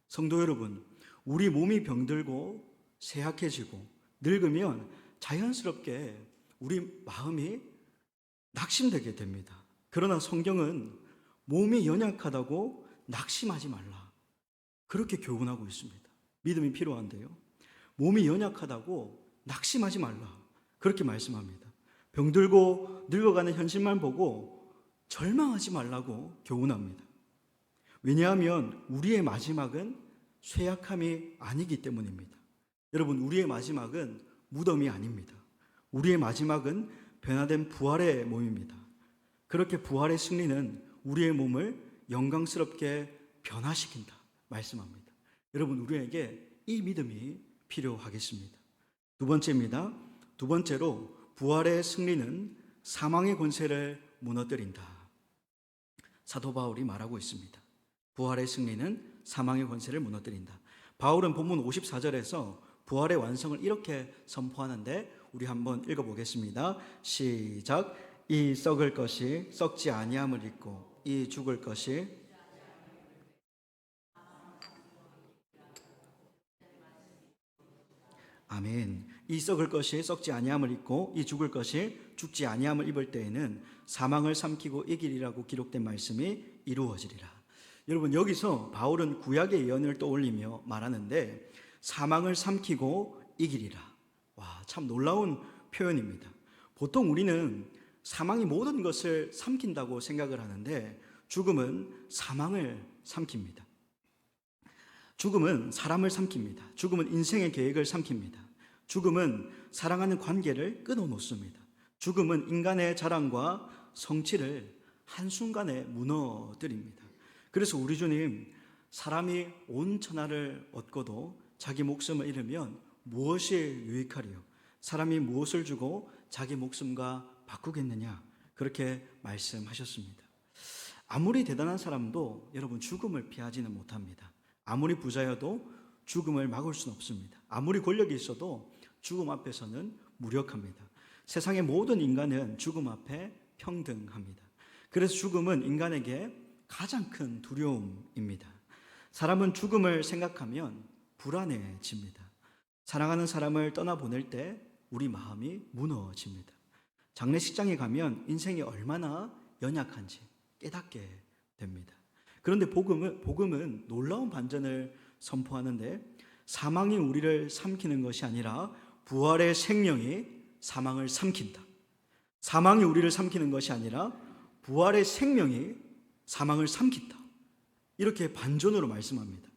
성도 여러분, 우리 몸이 병들고 쇠약해지고 늙으면 자연스럽게 우리 마음이 낙심되게 됩니다. 그러나 성경은 몸이 연약하다고 낙심하지 말라, 그렇게 교훈하고 있습니다. 믿음이 필요한데요, 몸이 연약하다고 낙심하지 말라, 그렇게 말씀합니다. 병들고 늙어가는 현실만 보고 절망하지 말라고 교훈합니다. 왜냐하면 우리의 마지막은 쇠약함이 아니기 때문입니다. 여러분, 우리의 마지막은 무덤이 아닙니다. 우리의 마지막은 변화된 부활의 몸입니다. 그렇게 부활의 승리는 우리의 몸을 영광스럽게 변화시킨다 말씀합니다. 여러분, 우리에게 이 믿음이 필요하겠습니다. 두 번째입니다. 두 번째로 부활의 승리는 사망의 권세를 무너뜨린다. 사도 바울이 말하고 있습니다. 부활의 승리는 사망의 권세를 무너뜨린다. 바울은 본문 54절에서 부활의 완성을 이렇게 선포하는데 우리 한번 읽어보겠습니다. 시작. 이 썩을 것이 썩지 아니함을 입고 이 죽을 것이 아멘. 이 썩을 것이 썩지 아니함을 입고 이 죽을 것이 죽지 아니함을 입을 때에는 사망을 삼키고 이기리라고 기록된 말씀이 이루어지리라. 여러분, 여기서 바울은 구약의 예언을 떠올리며 말하는데 사망을 삼키고 이기리라. 와, 참 놀라운 표현입니다. 보통 우리는 사망이 모든 것을 삼킨다고 생각을 하는데 죽음은 사망을 삼킵니다. 죽음은 사람을 삼킵니다. 죽음은 인생의 계획을 삼킵니다. 죽음은 사랑하는 관계를 끊어놓습니다. 죽음은 인간의 자랑과 성취를 한순간에 무너뜨립니다. 그래서 우리 주님, 사람이 온 천하를 얻고도 자기 목숨을 잃으면 무엇이 유익하리요? 사람이 무엇을 주고 자기 목숨과 바꾸겠느냐? 그렇게 말씀하셨습니다. 아무리 대단한 사람도 여러분 죽음을 피하지는 못합니다. 아무리 부자여도 죽음을 막을 수는 없습니다. 아무리 권력이 있어도 죽음 앞에서는 무력합니다. 세상의 모든 인간은 죽음 앞에 평등합니다. 그래서 죽음은 인간에게 가장 큰 두려움입니다. 사람은 죽음을 생각하면 불안해집니다. 사랑하는 사람을 떠나보낼 때 우리 마음이 무너집니다. 장례식장에 가면 인생이 얼마나 연약한지 깨닫게 됩니다. 그런데 복음은 놀라운 반전을 선포하는데, 사망이 우리를 삼키는 것이 아니라 부활의 생명이 사망을 삼킨다. 사망이 우리를 삼키는 것이 아니라 부활의 생명이 사망을 삼킨다. 이렇게 반전으로 말씀합니다.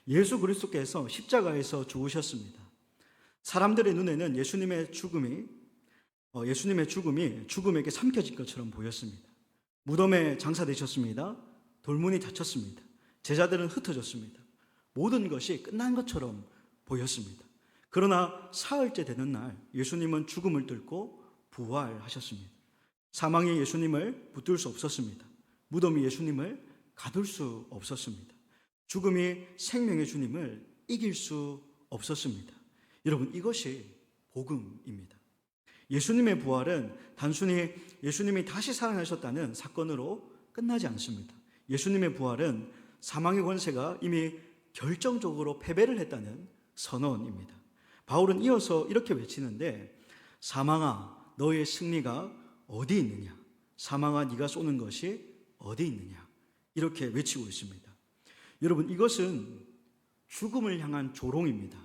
예수 그리스도께서 십자가에서 죽으셨습니다. 사람들의 눈에는 예수님의 죽음이 죽음에게 삼켜진 것처럼 보였습니다. 무덤에 장사되셨습니다. 돌문이 닫혔습니다. 제자들은 흩어졌습니다. 모든 것이 끝난 것처럼 보였습니다. 그러나 사흘째 되는 날 예수님은 죽음을 뚫고 부활하셨습니다. 사망이 예수님을 붙들 수 없었습니다. 무덤이 예수님을 가둘 수 없었습니다. 죽음이 생명의 주님을 이길 수 없었습니다. 여러분, 이것이 복음입니다. 예수님의 부활은 단순히 예수님이 다시 살아나셨다는 사건으로 끝나지 않습니다. 예수님의 부활은 사망의 권세가 이미 결정적으로 패배를 했다는 선언입니다. 바울은 이어서 이렇게 외치는데, 사망아 너의 승리가 어디 있느냐? 사망아 네가 쏘는 것이 어디 있느냐? 이렇게 외치고 있습니다. 여러분, 이것은 죽음을 향한 조롱입니다.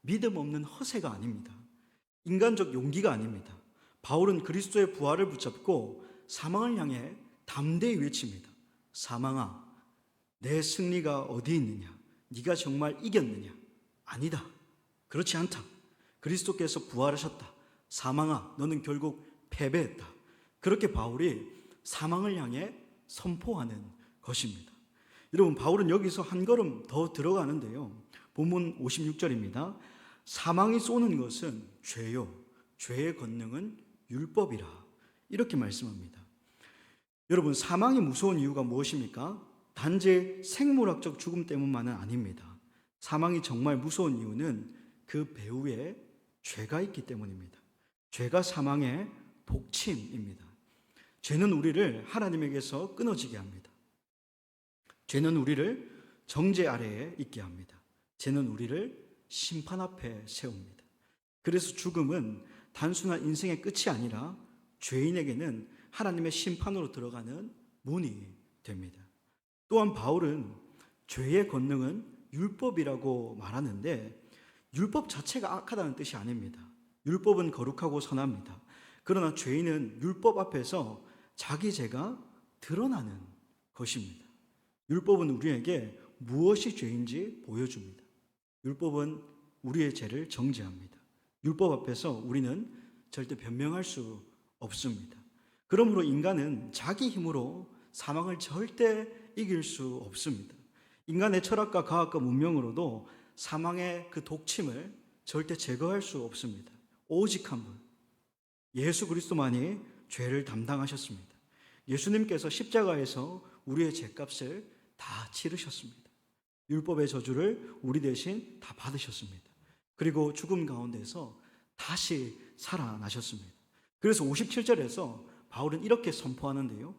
믿음 없는 허세가 아닙니다. 인간적 용기가 아닙니다. 바울은 그리스도의 부활을 붙잡고 사망을 향해 담대히 외칩니다. 사망아 내 승리가 어디 있느냐? 네가 정말 이겼느냐? 아니다. 그렇지 않다. 그리스도께서 부활하셨다. 사망아 너는 결국 패배했다. 그렇게 바울이 사망을 향해 선포하는 것입니다. 여러분, 바울은 여기서 한 걸음 더 들어가는데요. 본문 56절입니다. 사망이 쏘는 것은 죄요, 죄의 권능은 율법이라, 이렇게 말씀합니다. 여러분, 사망이 무서운 이유가 무엇입니까? 단지 생물학적 죽음 때문만은 아닙니다. 사망이 정말 무서운 이유는 그 배후에 죄가 있기 때문입니다. 죄가 사망의 독침입니다. 죄는 우리를 하나님에게서 끊어지게 합니다. 죄는 우리를 정죄 아래에 있게 합니다. 죄는 우리를 심판 앞에 세웁니다. 그래서 죽음은 단순한 인생의 끝이 아니라 죄인에게는 하나님의 심판으로 들어가는 문이 됩니다. 또한 바울은 죄의 권능은 율법이라고 말하는데, 율법 자체가 악하다는 뜻이 아닙니다. 율법은 거룩하고 선합니다. 그러나 죄인은 율법 앞에서 자기 죄가 드러나는 것입니다. 율법은 우리에게 무엇이 죄인지 보여줍니다. 율법은 우리의 죄를 정죄합니다. 율법 앞에서 우리는 절대 변명할 수 없습니다. 그러므로 인간은 자기 힘으로 사망을 절대 이길 수 없습니다. 인간의 철학과 과학과 문명으로도 사망의 그 독침을 절대 제거할 수 없습니다. 오직 한 분, 예수 그리스도만이 죄를 담당하셨습니다. 예수님께서 십자가에서 우리의 죄값을 다 치르셨습니다. 율법의 저주를 우리 대신 다 받으셨습니다. 그리고 죽음 가운데서 다시 살아나셨습니다. 그래서 57절에서 바울은 이렇게 선포하는데요.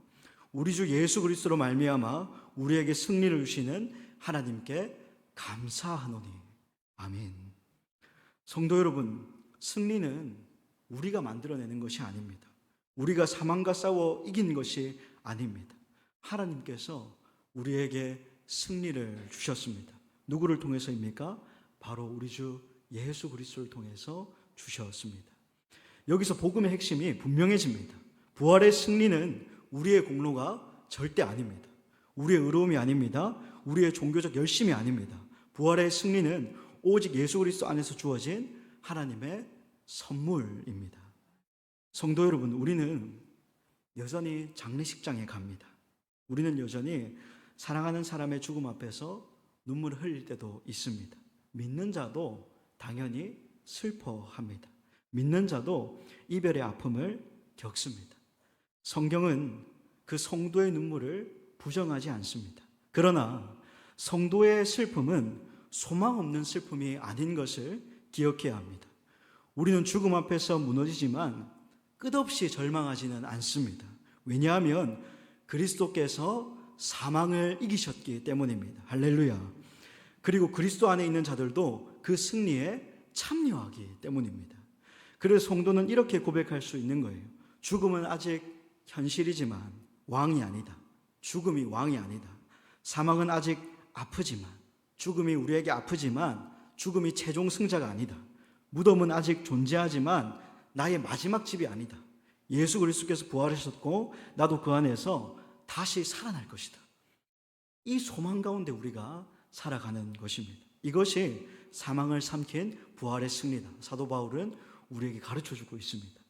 우리 주 예수 그리스도로 말미암아 우리에게 승리를 주시는 하나님께 감사하노니. 아멘. 성도 여러분, 승리는 우리가 만들어내는 것이 아닙니다. 우리가 사망과 싸워 이긴 것이 아닙니다. 하나님께서 우리에게 승리를 주셨습니다. 누구를 통해서입니까? 바로 우리 주 예수 그리스도를 통해서 주셨습니다. 여기서 복음의 핵심이 분명해집니다. 부활의 승리는 우리의 공로가 절대 아닙니다. 우리의 의로움이 아닙니다. 우리의 종교적 열심이 아닙니다. 부활의 승리는 오직 예수 그리스도 안에서 주어진 하나님의 선물입니다. 성도 여러분, 우리는 여전히 장례식장에 갑니다. 우리는 여전히 사랑하는 사람의 죽음 앞에서 눈물을 흘릴 때도 있습니다. 믿는 자도 당연히 슬퍼합니다. 믿는 자도 이별의 아픔을 겪습니다. 성경은 그 성도의 눈물을 부정하지 않습니다. 그러나 성도의 슬픔은 소망 없는 슬픔이 아닌 것을 기억해야 합니다. 우리는 죽음 앞에서 무너지지만 끝없이 절망하지는 않습니다. 왜냐하면 그리스도께서 사망을 이기셨기 때문입니다. 할렐루야. 그리고 그리스도 안에 있는 자들도 그 승리에 참여하기 때문입니다. 그래서 성도는 이렇게 고백할 수 있는 거예요. 죽음은 아직 현실이지만 왕이 아니다. 죽음이 왕이 아니다. 사망은 아직 아프지만, 죽음이 우리에게 아프지만 죽음이 최종 승자가 아니다. 무덤은 아직 존재하지만 나의 마지막 집이 아니다. 예수 그리스도께서 부활하셨고 나도 그 안에서 다시 살아날 것이다. 이 소망 가운데 우리가 살아가는 것입니다. 이것이 사망을 삼킨 부활의 승리다. 사도 바울은 우리에게 가르쳐주고 있습니다.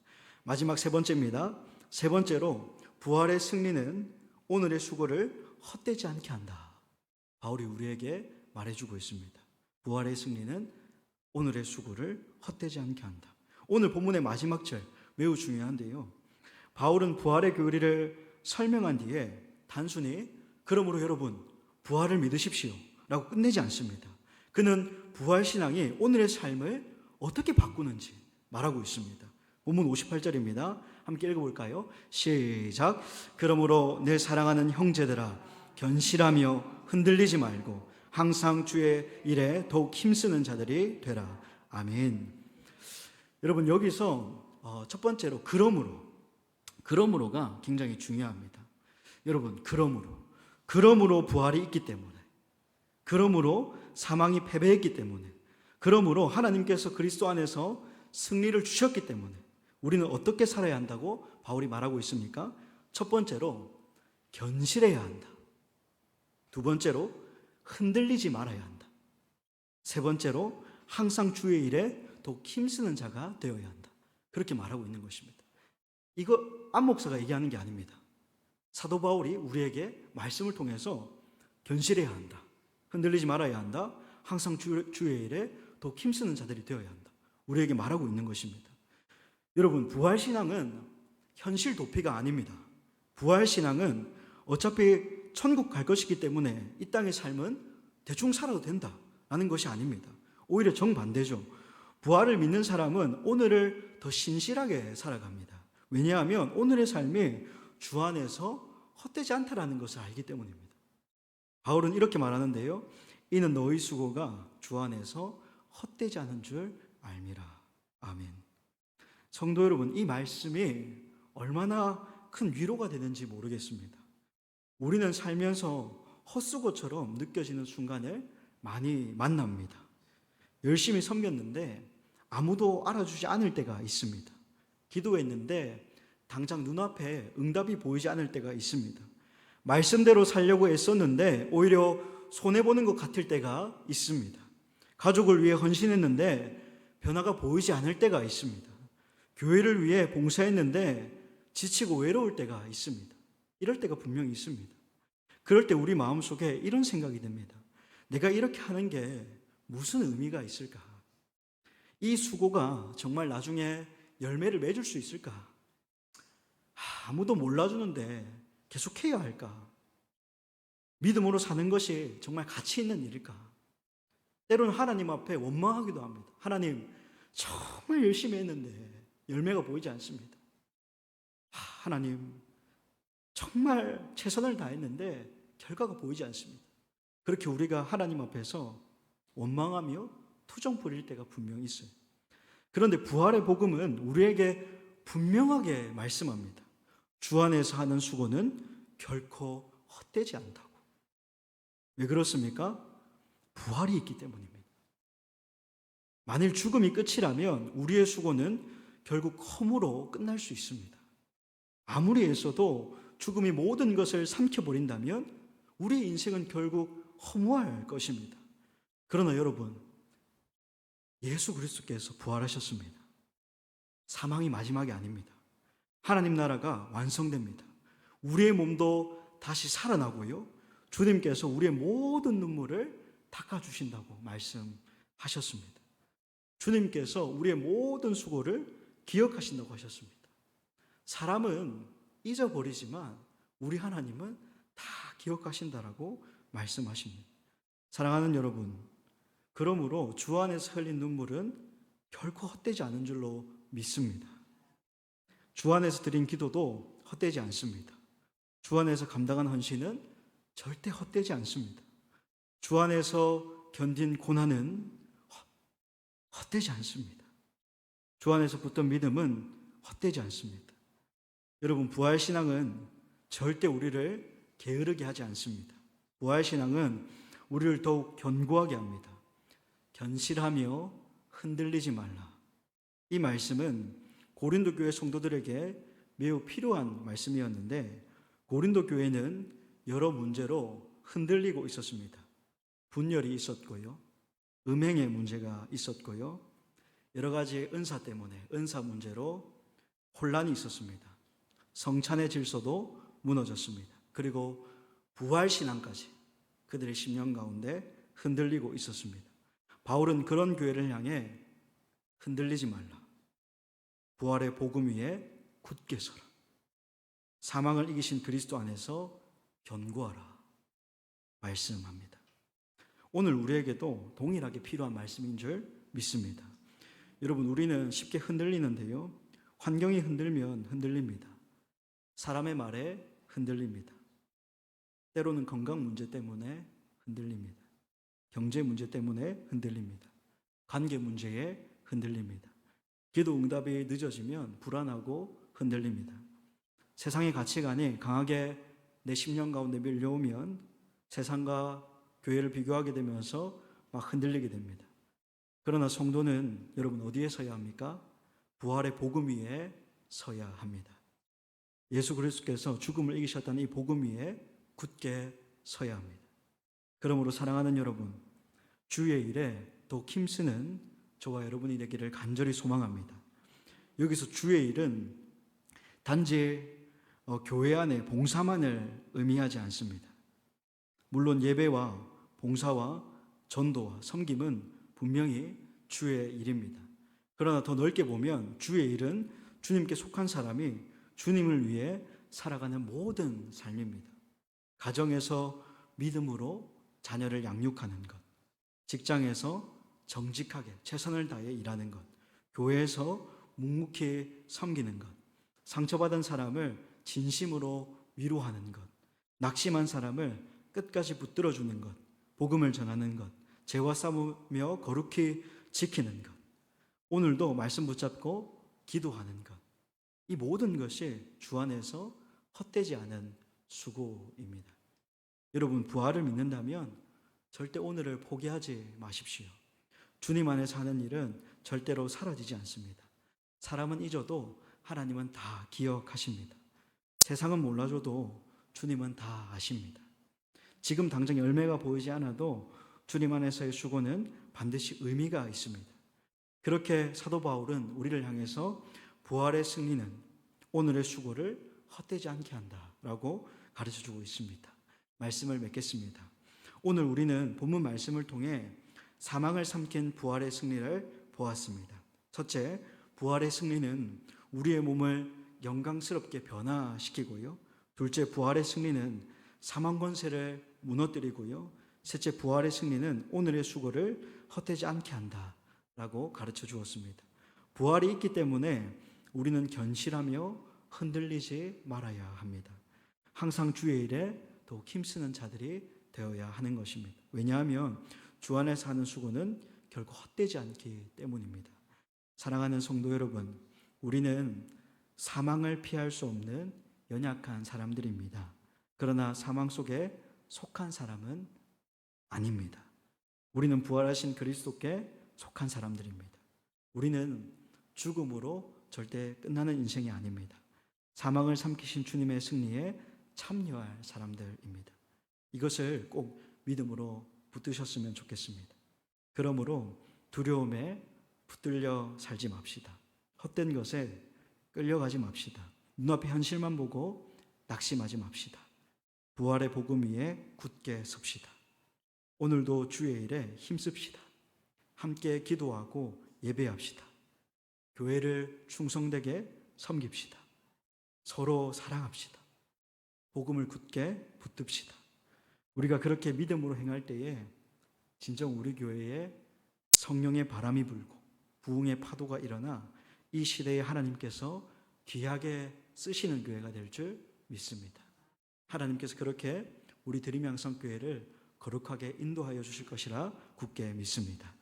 마지막 세 번째입니다. 세 번째로 부활의 승리는 오늘의 수고를 헛되지 않게 한다. 바울이 우리에게 말해주고 있습니다. 부활의 승리는 오늘의 수고를 헛되지 않게 한다. 오늘 본문의 마지막 절 매우 중요한데요. 바울은 부활의 교리를 설명한 뒤에 단순히 그러므로 여러분 부활을 믿으십시오 라고 끝내지 않습니다. 그는 부활신앙이 오늘의 삶을 어떻게 바꾸는지 말하고 있습니다. 본문 58절입니다. 함께 읽어볼까요? 시작. 그러므로 내 사랑하는 형제들아 견실하며 흔들리지 말고 항상 주의 일에 더욱 힘쓰는 자들이 되라. 아멘. 여러분 여기서 첫 번째로 그러므로가 굉장히 중요합니다. 여러분 그러므로 부활이 있기 때문에, 그러므로 사망이 패배했기 때문에, 그러므로 하나님께서 그리스도 안에서 승리를 주셨기 때문에 우리는 어떻게 살아야 한다고 바울이 말하고 있습니까? 첫 번째로 견실해야 한다. 두 번째로 흔들리지 말아야 한다. 세 번째로 항상 주의 일에 더욱 힘쓰는 자가 되어야 한다. 그렇게 말하고 있는 것입니다. 이거 안 목사가 얘기하는 게 아닙니다. 사도 바울이 우리에게 말씀을 통해서 견실해야 한다. 흔들리지 말아야 한다. 항상 주의 일에 더욱 힘쓰는 자들이 되어야 한다. 우리에게 말하고 있는 것입니다. 여러분 부활신앙은 현실 도피가 아닙니다. 부활신앙은 어차피 천국 갈 것이기 때문에 이 땅의 삶은 대충 살아도 된다라는 것이 아닙니다. 오히려 정반대죠. 부활을 믿는 사람은 오늘을 더 신실하게 살아갑니다. 왜냐하면 오늘의 삶이 주 안에서 헛되지 않다라는 것을 알기 때문입니다. 바울은 이렇게 말하는데요. 이는 너희 수고가 주 안에서 헛되지 않은 줄 알미라. 아멘. 성도 여러분, 이 말씀이 얼마나 큰 위로가 되는지 모르겠습니다. 우리는 살면서 헛수고처럼 느껴지는 순간을 많이 만납니다. 열심히 섬겼는데 아무도 알아주지 않을 때가 있습니다. 기도했는데 당장 눈앞에 응답이 보이지 않을 때가 있습니다. 말씀대로 살려고 애썼는데 오히려 손해보는 것 같을 때가 있습니다. 가족을 위해 헌신했는데 변화가 보이지 않을 때가 있습니다. 교회를 위해 봉사했는데 지치고 외로울 때가 있습니다. 이럴 때가 분명히 있습니다. 그럴 때 우리 마음속에 이런 생각이 듭니다. 내가 이렇게 하는 게 무슨 의미가 있을까? 이 수고가 정말 나중에 열매를 맺을 수 있을까? 아무도 몰라주는데 계속해야 할까? 믿음으로 사는 것이 정말 가치 있는 일일까? 때로는 하나님 앞에 원망하기도 합니다. 하나님, 정말 열심히 했는데 열매가 보이지 않습니다. 하나님, 정말 최선을 다했는데 결과가 보이지 않습니다. 그렇게 우리가 하나님 앞에서 원망하며 투정 부릴 때가 분명히 있어요. 그런데 부활의 복음은 우리에게 분명하게 말씀합니다. 주 안에서 하는 수고는 결코 헛되지 않다고. 왜 그렇습니까? 부활이 있기 때문입니다. 만일 죽음이 끝이라면 우리의 수고는 결국 허무로 끝날 수 있습니다. 아무리 애써도 죽음이 모든 것을 삼켜버린다면 우리의 인생은 결국 허무할 것입니다. 그러나 여러분, 예수 그리스도께서 부활하셨습니다. 사망이 마지막이 아닙니다. 하나님 나라가 완성됩니다. 우리의 몸도 다시 살아나고요. 주님께서 우리의 모든 눈물을 닦아주신다고 말씀하셨습니다. 주님께서 우리의 모든 수고를 기억하신다고 하셨습니다. 사람은 잊어버리지만 우리 하나님은 다 기억하신다라고 말씀하십니다. 사랑하는 여러분, 그러므로 주 안에서 흘린 눈물은 결코 헛되지 않은 줄로 믿습니다. 주 안에서 드린 기도도 헛되지 않습니다. 주 안에서 감당한 헌신은 절대 헛되지 않습니다. 주 안에서 견딘 고난은 헛되지 않습니다. 주 안에서 붙던 믿음은 헛되지 않습니다. 여러분, 부활신앙은 절대 우리를 게으르게 하지 않습니다. 부활신앙은 우리를 더욱 견고하게 합니다. 견실하며 흔들리지 말라. 이 말씀은 고린도 교회 성도들에게 매우 필요한 말씀이었는데, 고린도 교회는 여러 문제로 흔들리고 있었습니다. 분열이 있었고요, 음행의 문제가 있었고요, 여러 가지 은사 때문에 은사 문제로 혼란이 있었습니다. 성찬의 질서도 무너졌습니다. 그리고 부활신앙까지 그들의 심령 가운데 흔들리고 있었습니다. 바울은 그런 교회를 향해 흔들리지 말라, 부활의 복음 위에 굳게 서라, 사망을 이기신 그리스도 안에서 견고하라 말씀합니다. 오늘 우리에게도 동일하게 필요한 말씀인 줄 믿습니다. 여러분, 우리는 쉽게 흔들리는데요, 환경이 흔들면 흔들립니다. 사람의 말에 흔들립니다. 때로는 건강 문제 때문에 흔들립니다. 경제 문제 때문에 흔들립니다. 관계 문제에 흔들립니다. 기도 응답이 늦어지면 불안하고 흔들립니다. 세상의 가치관이 강하게 내 심령 가운데 밀려오면 세상과 교회를 비교하게 되면서 막 흔들리게 됩니다. 그러나 성도는 여러분 어디에 서야 합니까? 부활의 복음 위에 서야 합니다. 예수 그리스도께서 죽음을 이기셨다는 이 복음 위에 굳게 서야 합니다. 그러므로 사랑하는 여러분, 주의 일에 더 힘쓰는 저와 여러분이 되기를 간절히 소망합니다. 여기서 주의 일은 단지 교회 안에 봉사만을 의미하지 않습니다. 물론 예배와 봉사와 전도와 섬김은 분명히 주의 일입니다. 그러나 더 넓게 보면 주의 일은 주님께 속한 사람이 주님을 위해 살아가는 모든 삶입니다. 가정에서 믿음으로 자녀를 양육하는 것, 직장에서 정직하게 최선을 다해 일하는 것, 교회에서 묵묵히 섬기는 것, 상처받은 사람을 진심으로 위로하는 것, 낙심한 사람을 끝까지 붙들어주는 것, 복음을 전하는 것, 죄와 싸우며 거룩히 지키는 것, 오늘도 말씀 붙잡고 기도하는 것, 이 모든 것이 주 안에서 헛되지 않은 수고입니다. 여러분, 부활을 믿는다면 절대 오늘을 포기하지 마십시오. 주님 안에서 하는 일은 절대로 사라지지 않습니다. 사람은 잊어도 하나님은 다 기억하십니다. 세상은 몰라줘도 주님은 다 아십니다. 지금 당장 열매가 보이지 않아도 주님 안에서의 수고는 반드시 의미가 있습니다. 그렇게 사도 바울은 우리를 향해서 부활의 승리는 오늘의 수고를 헛되지 않게 한다라고 가르쳐주고 있습니다. 말씀을 맺겠습니다. 오늘 우리는 본문 말씀을 통해 사망을 삼킨 부활의 승리를 보았습니다. 첫째, 부활의 승리는 우리의 몸을 영광스럽게 변화시키고요. 둘째, 부활의 승리는 사망 권세를 무너뜨리고요. 셋째, 부활의 승리는 오늘의 수고를 헛되지 않게 한다라고 가르쳐 주었습니다. 부활이 있기 때문에 우리는 견실하며 흔들리지 말아야 합니다. 항상 주의 일에 더욱 힘쓰는 자들이 되어야 하는 것입니다. 왜냐하면 주 안에서 하는 수고는 결코 헛되지 않기 때문입니다. 사랑하는 성도 여러분, 우리는 사망을 피할 수 없는 연약한 사람들입니다. 그러나 사망 속에 속한 사람은 아닙니다. 우리는 부활하신 그리스도께 속한 사람들입니다. 우리는 죽음으로 절대 끝나는 인생이 아닙니다. 사망을 삼키신 주님의 승리에 참여할 사람들입니다. 이것을 꼭 믿음으로 붙드셨으면 좋겠습니다. 그러므로 두려움에 붙들려 살지 맙시다. 헛된 것에 끌려가지 맙시다. 눈앞의 현실만 보고 낙심하지 맙시다. 부활의 복음 위에 굳게 섭시다. 오늘도 주의 일에 힘씁시다. 함께 기도하고 예배합시다. 교회를 충성되게 섬깁시다. 서로 사랑합시다. 복음을 굳게 붙듭시다. 우리가 그렇게 믿음으로 행할 때에 진정 우리 교회에 성령의 바람이 불고 부흥의 파도가 일어나 이 시대에 하나님께서 귀하게 쓰시는 교회가 될 줄 믿습니다. 하나님께서 그렇게 우리 드림양성교회를 거룩하게 인도하여 주실 것이라 굳게 믿습니다.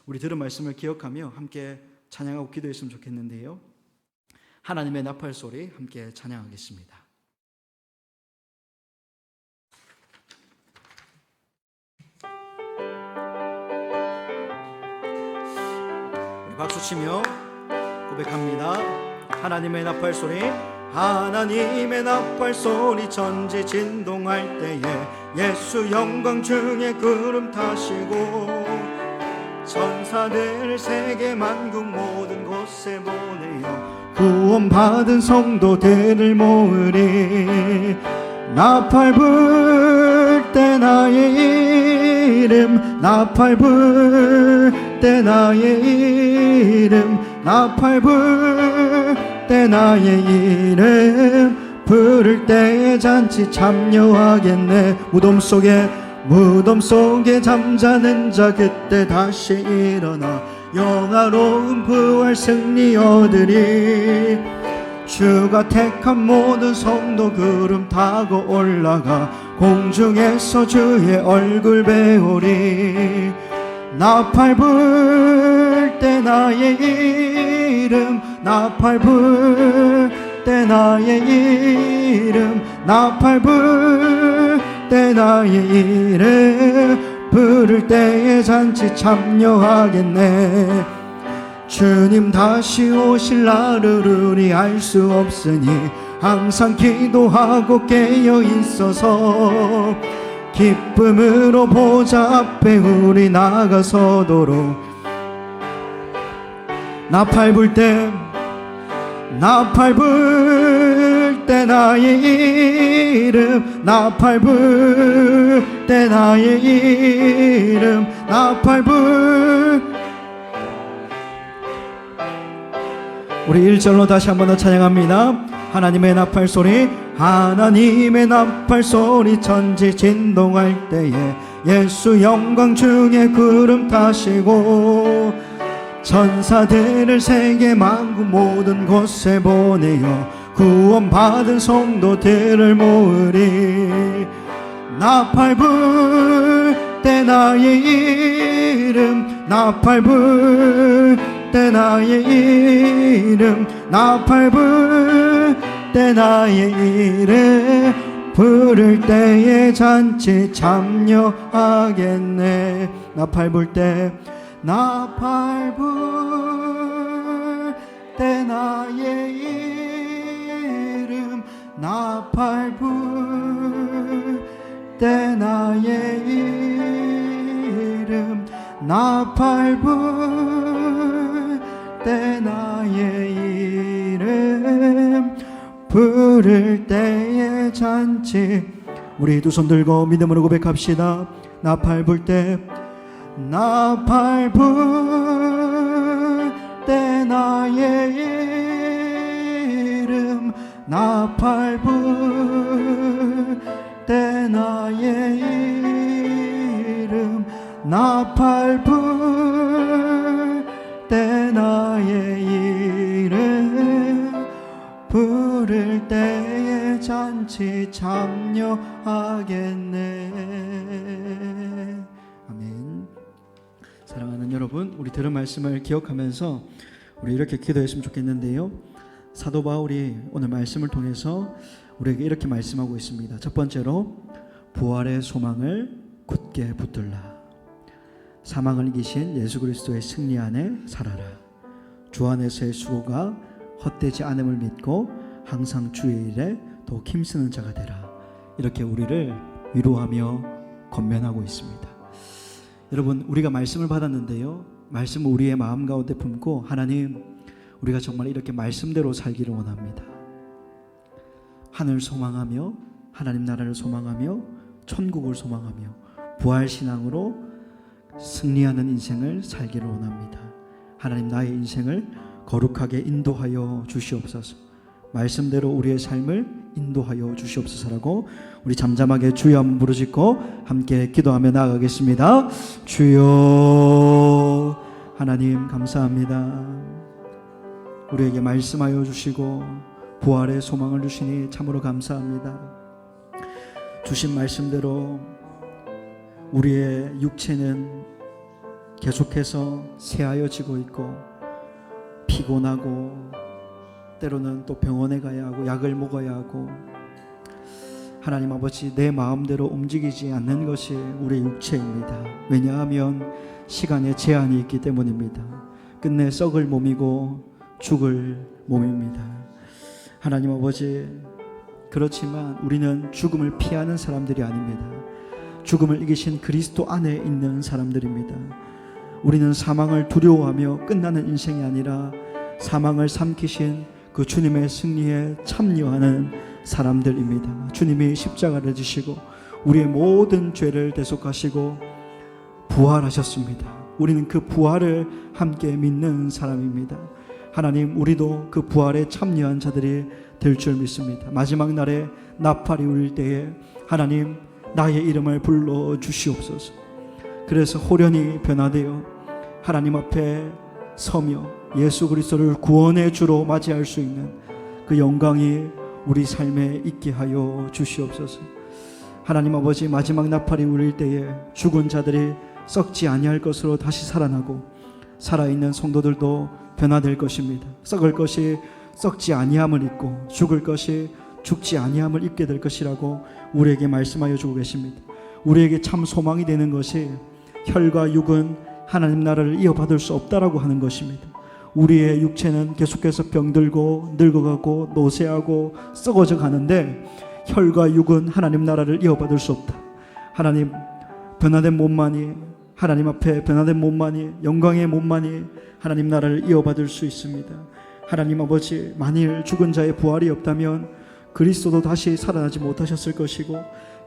우리 들은 말씀을 기억하며 함께 찬양하고 기도했으면 좋겠는데요. 하나님의 나팔 소리 함께 찬양하겠습니다. 우리 박수치며 고백합니다. 하나님의 나팔 소리, 하나님의 나팔 소리 전지 진동할 때에 예수 영광 중에 구름 타시고 천사들 세계 만국 모든 곳에 보내어 구원받은 성도들을 모으리. 나팔 불 때 나의 이름, 나팔 불 때 나의 이름, 나팔 불 때 나의 이름 부를 때에 잔치 참여하겠네. 무덤 속에 잠자는 자 그때 다시 일어나 영화로운 부활 승리 얻으리. 주가 택한 모든 성도 구름 타고 올라가 공중에서 주의 얼굴 배우리. 나팔 불 때 나의 이름, 나팔 불 때 나의 이름, 나팔 불 때 나의 이름 부를 때에 잔치 참여하겠네. 주님 다시 오실 날을 우리 알 수 없으니 항상 기도하고 깨어 있어서 기쁨으로 보좌 앞에 우리 나가서도록. 나팔 불 때, 나팔 불 때 나의 이름, 나팔 불 때 나의 이름, 나팔 불. 우리 1절로 다시 한 번 더 찬양합니다. 하나님의 나팔 소리, 하나님의 나팔 소리 천지 진동할 때에 예수 영광 중에 구름 타시고 천사들을 세계 만국 모든 곳에 보내어 구원받은 성도들을 모으리. 나팔 불 때 나의 이름, 나팔 불 때 나의 이름, 나팔 불 때 나의 이름 부를 때에 잔치 참여하겠네. 나팔 불 때, 나팔 불 때 나의 이름, 나팔 불 때 나의 이름, 나팔 불 때 나의 이름 부를 때에 잔치. 우리 두 손 들고 믿음으로 고백합시다. 나팔 불 때, 나팔 불 때 나의 이름, 나팔 불 때 나의 이름, 나팔 불 때 나의 이름 부를 때에 잔치 참여하겠네. 아멘. 사랑하는 여러분, 우리 들은 말씀을 기억하면서 우리 이렇게 기도했으면 좋겠는데요. 사도 바울이 오늘 말씀을 통해서 우리에게 이렇게 말씀하고 있습니다. 첫 번째로, 부활의 소망을 굳게 붙들라. 사망을 이기신 예수 그리스도의 승리 안에 살아라. 주 안에서의 수고가 헛되지 않음을 믿고 항상 주의 일에 더욱 힘쓰는 자가 되라. 이렇게 우리를 위로하며 권면하고 있습니다. 여러분, 우리가 말씀을 받았는데요, 말씀을 우리의 마음 가운데 품고, 하나님, 우리가 정말 이렇게 말씀대로 살기를 원합니다. 하늘 소망하며 하나님 나라를 소망하며 천국을 소망하며 부활신앙으로 승리하는 인생을 살기를 원합니다. 하나님, 나의 인생을 거룩하게 인도하여 주시옵소서. 말씀대로 우리의 삶을 인도하여 주시옵소서라고 우리 잠잠하게 주여 한번 부르짖고 함께 기도하며 나아가겠습니다. 주여, 하나님 감사합니다. 우리에게 말씀하여 주시고 부활의 소망을 주시니 참으로 감사합니다. 주신 말씀대로 우리의 육체는 계속해서 쇠하여지고 있고 피곤하고 때로는 또 병원에 가야 하고 약을 먹어야 하고, 하나님 아버지, 내 마음대로 움직이지 않는 것이 우리의 육체입니다. 왜냐하면 시간에 제한이 있기 때문입니다. 끝내 썩을 몸이고 죽을 몸입니다. 하나님 아버지, 그렇지만 우리는 죽음을 피하는 사람들이 아닙니다. 죽음을 이기신 그리스도 안에 있는 사람들입니다. 우리는 사망을 두려워하며 끝나는 인생이 아니라 사망을 삼키신 그 주님의 승리에 참여하는 사람들입니다. 주님이 십자가를 지시고 우리의 모든 죄를 대속하시고 부활하셨습니다. 우리는 그 부활을 함께 믿는 사람입니다. 하나님, 우리도 그 부활에 참여한 자들이 될 줄 믿습니다. 마지막 날에 나팔이 울릴 때에 하나님, 나의 이름을 불러 주시옵소서. 그래서 호련히 변화되어 하나님 앞에 서며 예수 그리스도를 구원의 주로 맞이할 수 있는 그 영광이 우리 삶에 있게 하여 주시옵소서. 하나님 아버지, 마지막 나팔이 울릴 때에 죽은 자들이 썩지 아니할 것으로 다시 살아나고 살아있는 성도들도 변화될 것입니다. 썩을 것이 썩지 아니함을 입고 죽을 것이 죽지 아니함을 입게 될 것이라고 우리에게 말씀하여 주고 계십니다. 우리에게 참 소망이 되는 것이 혈과 육은 하나님 나라를 이어받을 수 없다라고 하는 것입니다. 우리의 육체는 계속해서 병들고 늙어가고 노쇠하고 썩어져 가는데 혈과 육은 하나님 나라를 이어받을 수 없다. 하나님, 변화된 몸만이, 하나님 앞에 변화된 몸만이, 영광의 몸만이 하나님 나라를 이어받을 수 있습니다. 하나님 아버지, 만일 죽은 자의 부활이 없다면 그리스도도 다시 살아나지 못하셨을 것이고,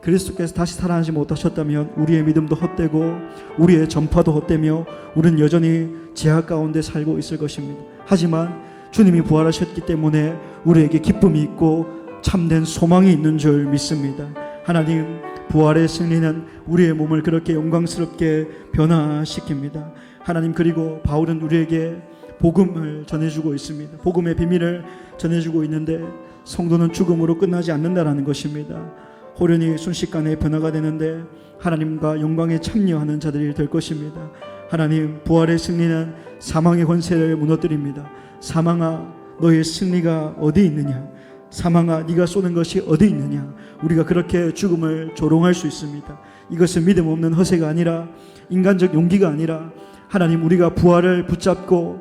그리스도께서 다시 살아나지 못하셨다면 우리의 믿음도 헛되고 우리의 전파도 헛되며 우리는 여전히 죄악 가운데 살고 있을 것입니다. 하지만 주님이 부활하셨기 때문에 우리에게 기쁨이 있고 참된 소망이 있는 줄 믿습니다. 하나님, 부활의 승리는 우리의 몸을 그렇게 영광스럽게 변화시킵니다. 하나님, 그리고 바울은 우리에게 복음을 전해주고 있습니다. 복음의 비밀을 전해주고 있는데 성도는 죽음으로 끝나지 않는다라는 것입니다. 호련히 순식간에 변화가 되는데 하나님과 영광에 참여하는 자들이 될 것입니다. 하나님, 부활의 승리는 사망의 권세를 무너뜨립니다. 사망아, 너의 승리가 어디 있느냐? 사망아, 네가 쏘는 것이 어디 있느냐? 우리가 그렇게 죽음을 조롱할 수 있습니다. 이것은 믿음 없는 허세가 아니라, 인간적 용기가 아니라, 하나님, 우리가 부활을 붙잡고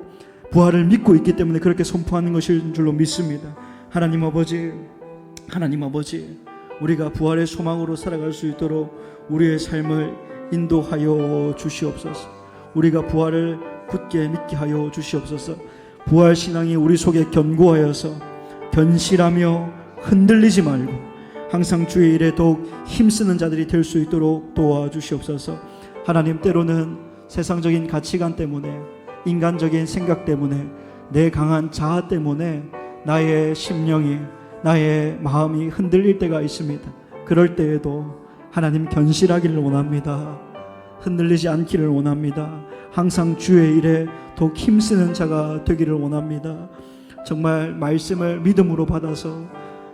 부활을 믿고 있기 때문에 그렇게 선포하는 것일 줄로 믿습니다. 하나님 아버지, 우리가 부활의 소망으로 살아갈 수 있도록 우리의 삶을 인도하여 주시옵소서. 우리가 부활을 굳게 믿게 하여 주시옵소서. 부활 신앙이 우리 속에 견고하여서 견실하며 흔들리지 말고 항상 주의 일에 더욱 힘쓰는 자들이 될 수 있도록 도와주시옵소서. 하나님, 때로는 세상적인 가치관 때문에, 인간적인 생각 때문에, 내 강한 자아 때문에 나의 심령이, 나의 마음이 흔들릴 때가 있습니다. 그럴 때에도 하나님, 견실하기를 원합니다. 흔들리지 않기를 원합니다. 항상 주의 일에 더욱 힘쓰는 자가 되기를 원합니다. 정말 말씀을 믿음으로 받아서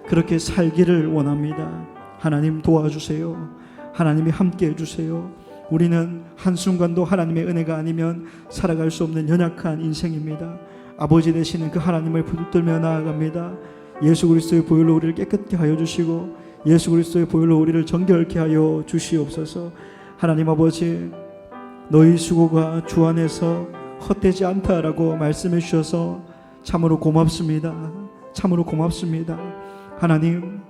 그렇게 살기를 원합니다. 하나님, 도와주세요. 하나님이 함께 해주세요. 우리는 한순간도 하나님의 은혜가 아니면 살아갈 수 없는 연약한 인생입니다. 아버지 되시는 그 하나님을 붙들며 나아갑니다. 예수 그리스도의 보혈로 우리를 깨끗게 하여 주시고 예수 그리스도의 보혈로 우리를 정결케 하여 주시옵소서. 하나님 아버지, 너희 수고가 주 안에서 헛되지 않다라고 말씀해 주셔서 참으로 고맙습니다. 참으로 고맙습니다. 하나님,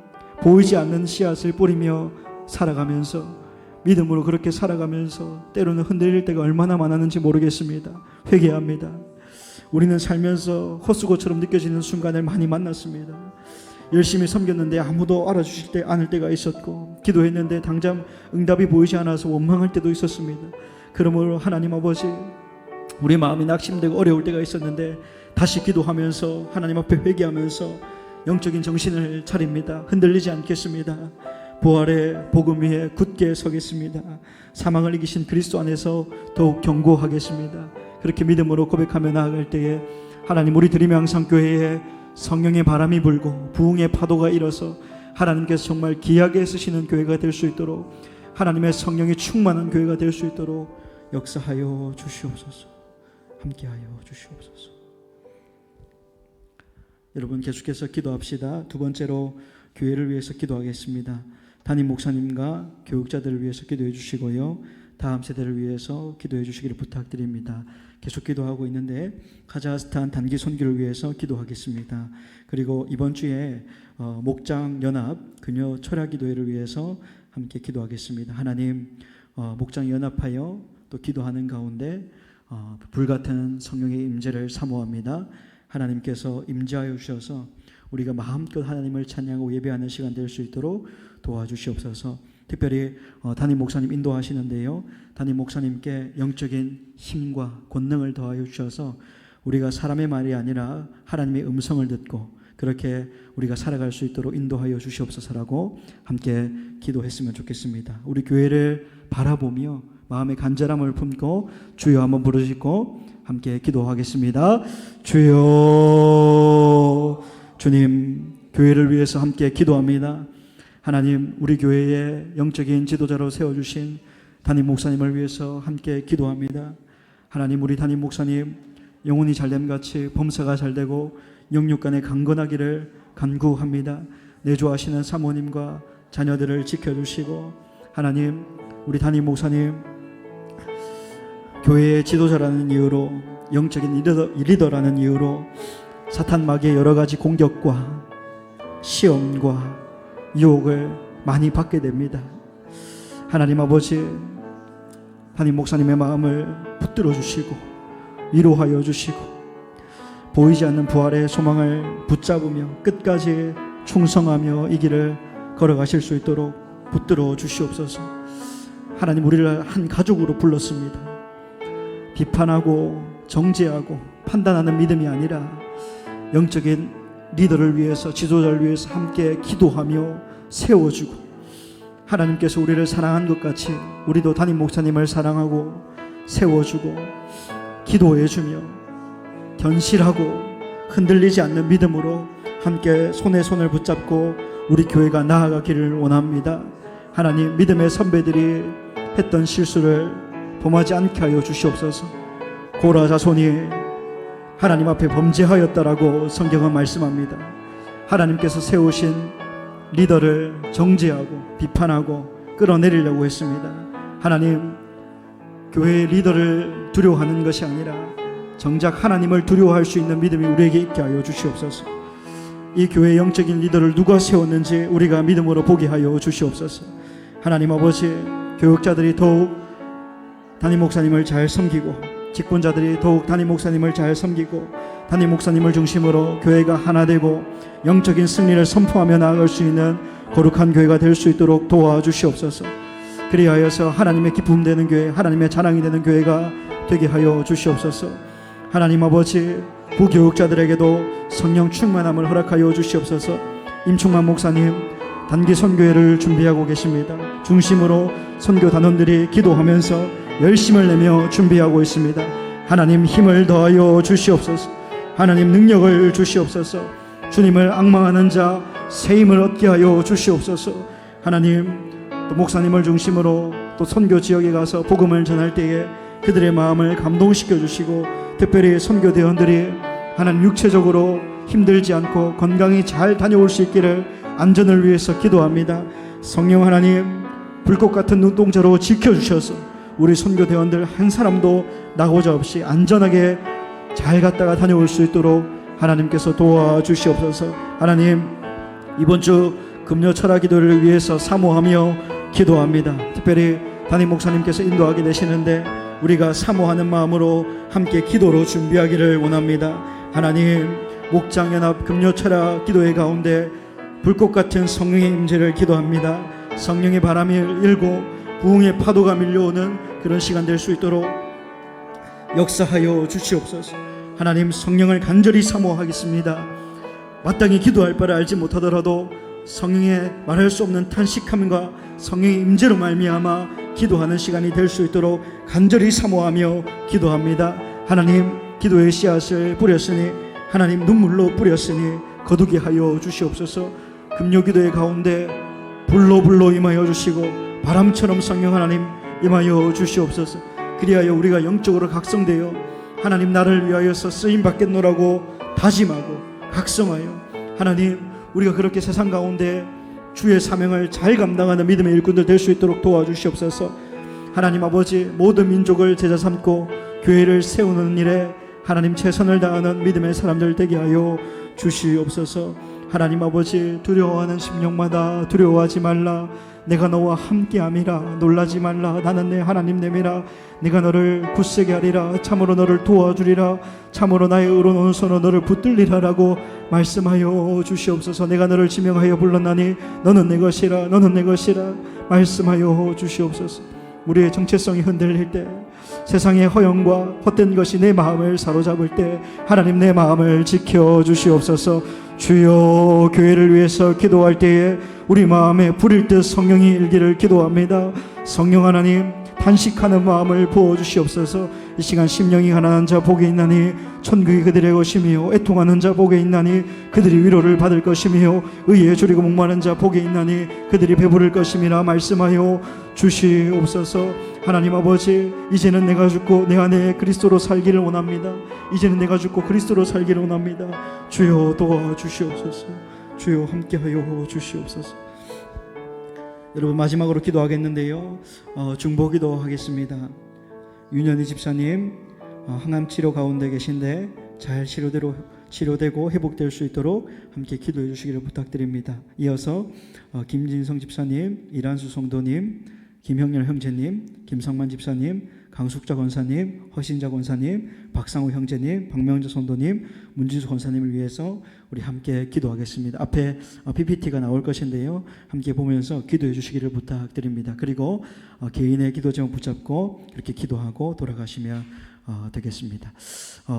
보이지 않는 씨앗을 뿌리며 살아가면서, 믿음으로 그렇게 살아가면서 때로는 흔들릴 때가 얼마나 많았는지 모르겠습니다. 회개합니다. 우리는 살면서 헛수고처럼 느껴지는 순간을 많이 만났습니다. 열심히 섬겼는데 아무도 알아주실 때 않을 때가 있었고, 기도했는데 당장 응답이 보이지 않아서 원망할 때도 있었습니다. 그러므로 하나님 아버지, 우리 마음이 낙심되고 어려울 때가 있었는데 다시 기도하면서 하나님 앞에 회개하면서 영적인 정신을 차립니다. 흔들리지 않겠습니다. 부활의 복음 위에 굳게 서겠습니다. 사망을 이기신 그리스도 안에서 더욱 견고하겠습니다. 그렇게 믿음으로 고백하며 나아갈 때에 하나님, 우리 드림의 항상 교회에 성령의 바람이 불고 부흥의 파도가 일어서 하나님께서 정말 귀하게 쓰시는 교회가 될 수 있도록, 하나님의 성령이 충만한 교회가 될 수 있도록 역사하여 주시옵소서. 함께하여 주시옵소서. 여러분 계속해서 기도합시다. 두 번째로 교회를 위해서 기도하겠습니다. 담임 목사님과 교육자들을 위해서 기도해 주시고요, 다음 세대를 위해서 기도해 주시기를 부탁드립니다. 계속 기도하고 있는데 카자흐스탄 단기 선교를 위해서 기도하겠습니다. 그리고 이번 주에 목장 연합 그녀 철야 기도회를 위해서 함께 기도하겠습니다. 하나님, 목장 연합하여 또 기도하는 가운데 불같은 성령의 임재를 사모합니다. 하나님께서 임재하여 주셔서 우리가 마음껏 하나님을 찬양하고 예배하는 시간 될 수 있도록 도와주시옵소서. 특별히 담임 목사님 인도하시는데요, 담임 목사님께 영적인 힘과 권능을 더하여 주셔서 우리가 사람의 말이 아니라 하나님의 음성을 듣고 그렇게 우리가 살아갈 수 있도록 인도하여 주시옵소서라고 함께 기도했으면 좋겠습니다. 우리 교회를 바라보며 마음의 간절함을 품고 주여 한번 부르시고 함께 기도하겠습니다. 주여. 주님, 교회를 위해서 함께 기도합니다. 하나님, 우리 교회의 영적인 지도자로 세워주신 담임 목사님을 위해서 함께 기도합니다. 하나님, 우리 담임 목사님 영혼이 잘됨같이 범사가 잘되고 영육간에 강건하기를 간구합니다. 내조하시는 사모님과 자녀들을 지켜주시고, 하나님, 우리 담임 목사님 교회의 지도자라는 이유로, 영적인 리더라는 이유로 사탄 마귀의 여러 가지 공격과 시험과 유혹을 많이 받게 됩니다. 하나님 아버지, 담임 목사님의 마음을 붙들어 주시고 위로하여 주시고 보이지 않는 부활의 소망을 붙잡으며 끝까지 충성하며 이 길을 걸어가실 수 있도록 붙들어 주시옵소서. 하나님, 우리를 한 가족으로 불렀습니다. 비판하고 정죄하고 판단하는 믿음이 아니라 영적인 리더를 위해서, 지도자를 위해서 함께 기도하며 세워주고, 하나님께서 우리를 사랑한 것 같이 우리도 담임 목사님을 사랑하고 세워주고 기도해주며 견실하고 흔들리지 않는 믿음으로 함께 손에 손을 붙잡고 우리 교회가 나아가기를 원합니다. 하나님, 믿음의 선배들이 했던 실수를 범하지 않게 하여 주시옵소서. 고라 자손이 하나님 앞에 범죄하였다라고 성경은 말씀합니다. 하나님께서 세우신 리더를 정죄하고 비판하고 끌어내리려고 했습니다. 하나님, 교회의 리더를 두려워하는 것이 아니라 정작 하나님을 두려워할 수 있는 믿음이 우리에게 있게 하여 주시옵소서. 이 교회의 영적인 리더를 누가 세웠는지 우리가 믿음으로 보게 하여 주시옵소서. 하나님 아버지, 교육자들이 더욱 담임 목사님을 잘 섬기고, 직분자들이 더욱 담임 목사님을 잘 섬기고, 담임 목사님을 중심으로 교회가 하나 되고 영적인 승리를 선포하며 나아갈 수 있는 거룩한 교회가 될 수 있도록 도와주시옵소서. 그리하여서 하나님의 기쁨 되는 교회, 하나님의 자랑이 되는 교회가 되게 하여 주시옵소서. 하나님 아버지, 부교육자들에게도 성령 충만함을 허락하여 주시옵소서. 임충만 목사님 단기 선교회를 준비하고 계십니다. 중심으로 선교 단원들이 기도하면서 열심을 내며 준비하고 있습니다. 하나님, 힘을 더하여 주시옵소서. 하나님, 능력을 주시옵소서. 주님을 앙망하는 자 새 힘을 얻게 하여 주시옵소서. 하나님, 또 목사님을 중심으로 또 선교 지역에 가서 복음을 전할 때에 그들의 마음을 감동시켜 주시고, 특별히 선교 대원들이 하나님 육체적으로 힘들지 않고 건강히 잘 다녀올 수 있기를 안전을 위해서 기도합니다. 성령 하나님, 불꽃 같은 눈동자로 지켜주셔서 우리 선교 대원들 한 사람도 나고자 없이 안전하게 잘 갔다가 다녀올 수 있도록 하나님께서 도와주시옵소서. 하나님, 이번 주 금요 철야 기도를 위해서 사모하며 기도합니다. 특별히 담임 목사님께서 인도하게 되시는데 우리가 사모하는 마음으로 함께 기도로 준비하기를 원합니다. 하나님, 목장연합 금요 철야 기도회 가운데 불꽃 같은 성령의 임재를 기도합니다. 성령의 바람이 일고 부흥의 파도가 밀려오는 그런 시간 될 수 있도록 역사하여 주시옵소서. 하나님, 성령을 간절히 사모하겠습니다. 마땅히 기도할 바를 알지 못하더라도 성령의 말할 수 없는 탄식함과 성령의 임재로 말미암아 기도하는 시간이 될 수 있도록 간절히 사모하며 기도합니다. 하나님, 기도의 씨앗을 뿌렸으니 하나님 눈물로 뿌렸으니 거두게 하여 주시옵소서. 금요기도의 가운데 불로 임하여 주시고 바람처럼 성령 하나님 임하여 주시옵소서. 그리하여 우리가 영적으로 각성되어 하나님 나를 위하여서 쓰임받겠노라고 다짐하고 각성하여 하나님 우리가 그렇게 세상 가운데 주의 사명을 잘 감당하는 믿음의 일꾼들 될 수 있도록 도와주시옵소서. 하나님 아버지 모든 민족을 제자 삼고 교회를 세우는 일에 하나님 최선을 다하는 믿음의 사람들 되게 하여 주시옵소서. 하나님 아버지 두려워하는 심령마다 두려워하지 말라. 내가 너와 함께함이라. 놀라지 말라. 나는 내 하나님 됨이라. 내가 너를 굳세게 하리라. 참으로 너를 도와주리라. 참으로 나의 의로운 오른손으로 너를 붙들리라라고 말씀하여 주시옵소서. 내가 너를 지명하여 불렀나니 너는 내 것이라. 너는 내 것이라 말씀하여 주시옵소서. 우리의 정체성이 흔들릴 때 세상의 허영과 헛된 것이 내 마음을 사로잡을 때 하나님 내 마음을 지켜주시옵소서. 주여 교회를 위해서 기도할 때에 우리 마음에 불일 듯 성령이 일기를 기도합니다. 성령 하나님 단식하는 마음을 부어주시옵소서. 이 시간 심령이 가난한 자 복이 있나니 천국이 그들의 것이며 애통하는 자 복이 있나니 그들이 위로를 받을 것이며 의에 줄이고 목마른 자 복이 있나니 그들이 배부를 것임이라 말씀하여 주시옵소서. 하나님 아버지 이제는 내가 죽고 내 안에 그리스도로 살기를 원합니다. 이제는 내가 죽고 그리스도로 살기를 원합니다. 주여 도와주시옵소서. 주여 함께하여 주시옵소서. 여러분 마지막으로 기도하겠는데요, 중보기도 하겠습니다. 윤현희 집사님 항암 치료 가운데 계신데 잘 치료되고 회복될 수 있도록 함께 기도해 주시기를 부탁드립니다. 이어서 김진성 집사님, 이란수 성도님, 김형렬 형제님, 김성만 집사님, 강숙자 권사님, 허신자 권사님, 박상우 형제님, 박명재 성도님, 문진수 권사님을 위해서 우리 함께 기도하겠습니다. 앞에 PPT가 나올 것인데요, 함께 보면서 기도해 주시기를 부탁드립니다. 그리고 개인의 기도 제목 붙잡고 이렇게 기도하고 돌아가시면 되겠습니다.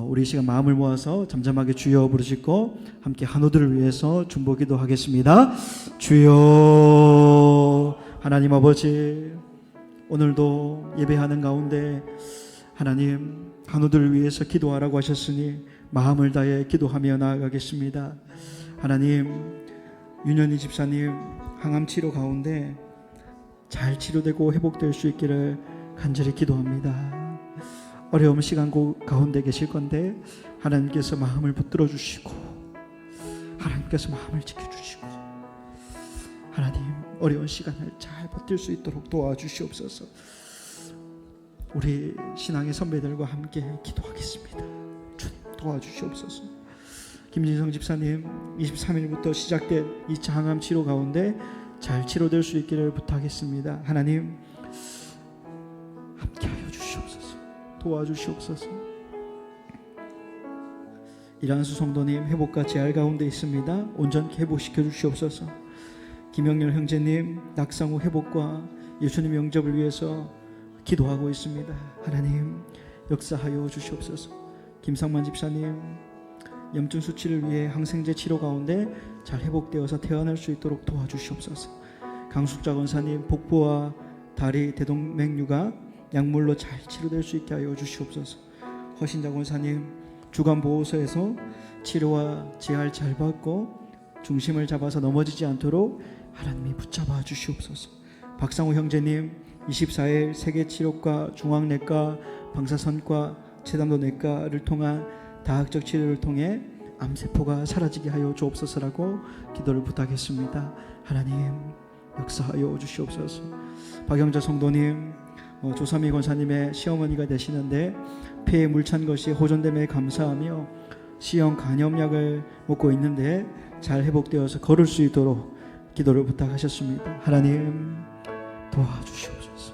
우리 시간 마음을 모아서 잠잠하게 주여 부르시고 함께 한우들을 위해서 중보기도 하겠습니다. 주여. 하나님 아버지, 오늘도 예배하는 가운데 하나님 한우들을 위해서 기도하라고 하셨으니 마음을 다해 기도하며 나아가겠습니다. 하나님 윤현희 집사님 항암 치료 가운데 잘 치료되고 회복될 수 있기를 간절히 기도합니다. 어려움 시간 가운데 계실 건데 하나님께서 마음을 붙들어 주시고 하나님께서 마음을 지켜주시고 하나님 어려운 시간을 잘 버틸 수 있도록 도와주시옵소서. 우리 신앙의 선배들과 함께 기도하겠습니다. 주님 도와주시옵소서. 김진성 집사님 23일부터 시작된 2차 항암 치료 가운데 잘 치료될 수 있기를 부탁했습니다. 하나님 함께하여 주시옵소서. 도와주시옵소서. 이란수 성도님 회복과 재활 가운데 있습니다. 온전히 회복시켜 주시옵소서. 김영렬 형제님 낙상후 회복과 예수님 영접을 위해서 기도하고 있습니다. 하나님 역사하여 주시옵소서. 김상만 집사님 염증 수치를 위해 항생제 치료 가운데 잘 회복되어서 태어날 수 있도록 도와주시옵소서. 강숙자 권사님 복부와 다리 대동맥류가 약물로 잘 치료될 수 있게 하여 주시옵소서. 허신자 권사님 주간보호소에서 치료와 재활 잘 받고 중심을 잡아서 넘어지지 않도록 하나님이 붙잡아 주시옵소서. 박상우 형제님 24일 세계치료과 중앙내과 방사선과 체담도내과를 통한 다학적 치료를 통해 암세포가 사라지게 하여 주옵소서라고 기도를 부탁했습니다. 하나님 역사하여 주시옵소서. 박영자 성도님 조삼희 권사님의 시어머니가 되시는데 폐에 물 찬 것이 호전됨에 감사하며 시형 간염약을 먹고 있는데 잘 회복되어서 걸을 수 있도록 기도를 부탁하셨습니다. 하나님 도와주시옵소서.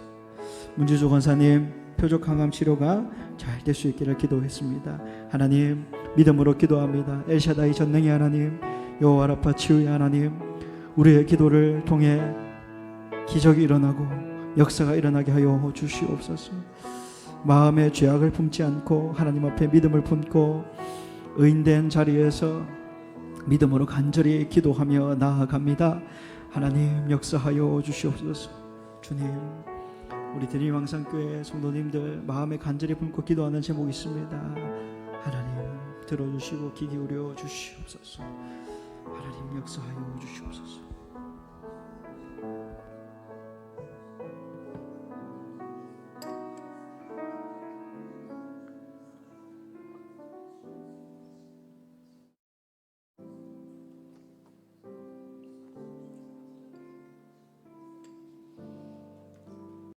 문지수 권사님 표적 항암 치료가 잘 될 수 있기를 기도했습니다. 하나님 믿음으로 기도합니다. 엘샤다이 전능의 하나님, 여호와 라파 치유의 하나님, 우리의 기도를 통해 기적이 일어나고 역사가 일어나게 하여 주시옵소서. 마음의 죄악을 품지 않고 하나님 앞에 믿음을 품고 의인된 자리에서 믿음으로 간절히 기도하며 나아갑니다. 하나님 역사하여 주시옵소서. 주님 우리 드림왕산교회 성도님들 마음에 간절히 품고 기도하는 제목이 있습니다. 하나님 들어주시고 귀 기울여 주시옵소서. 하나님 역사하여 주시옵소서.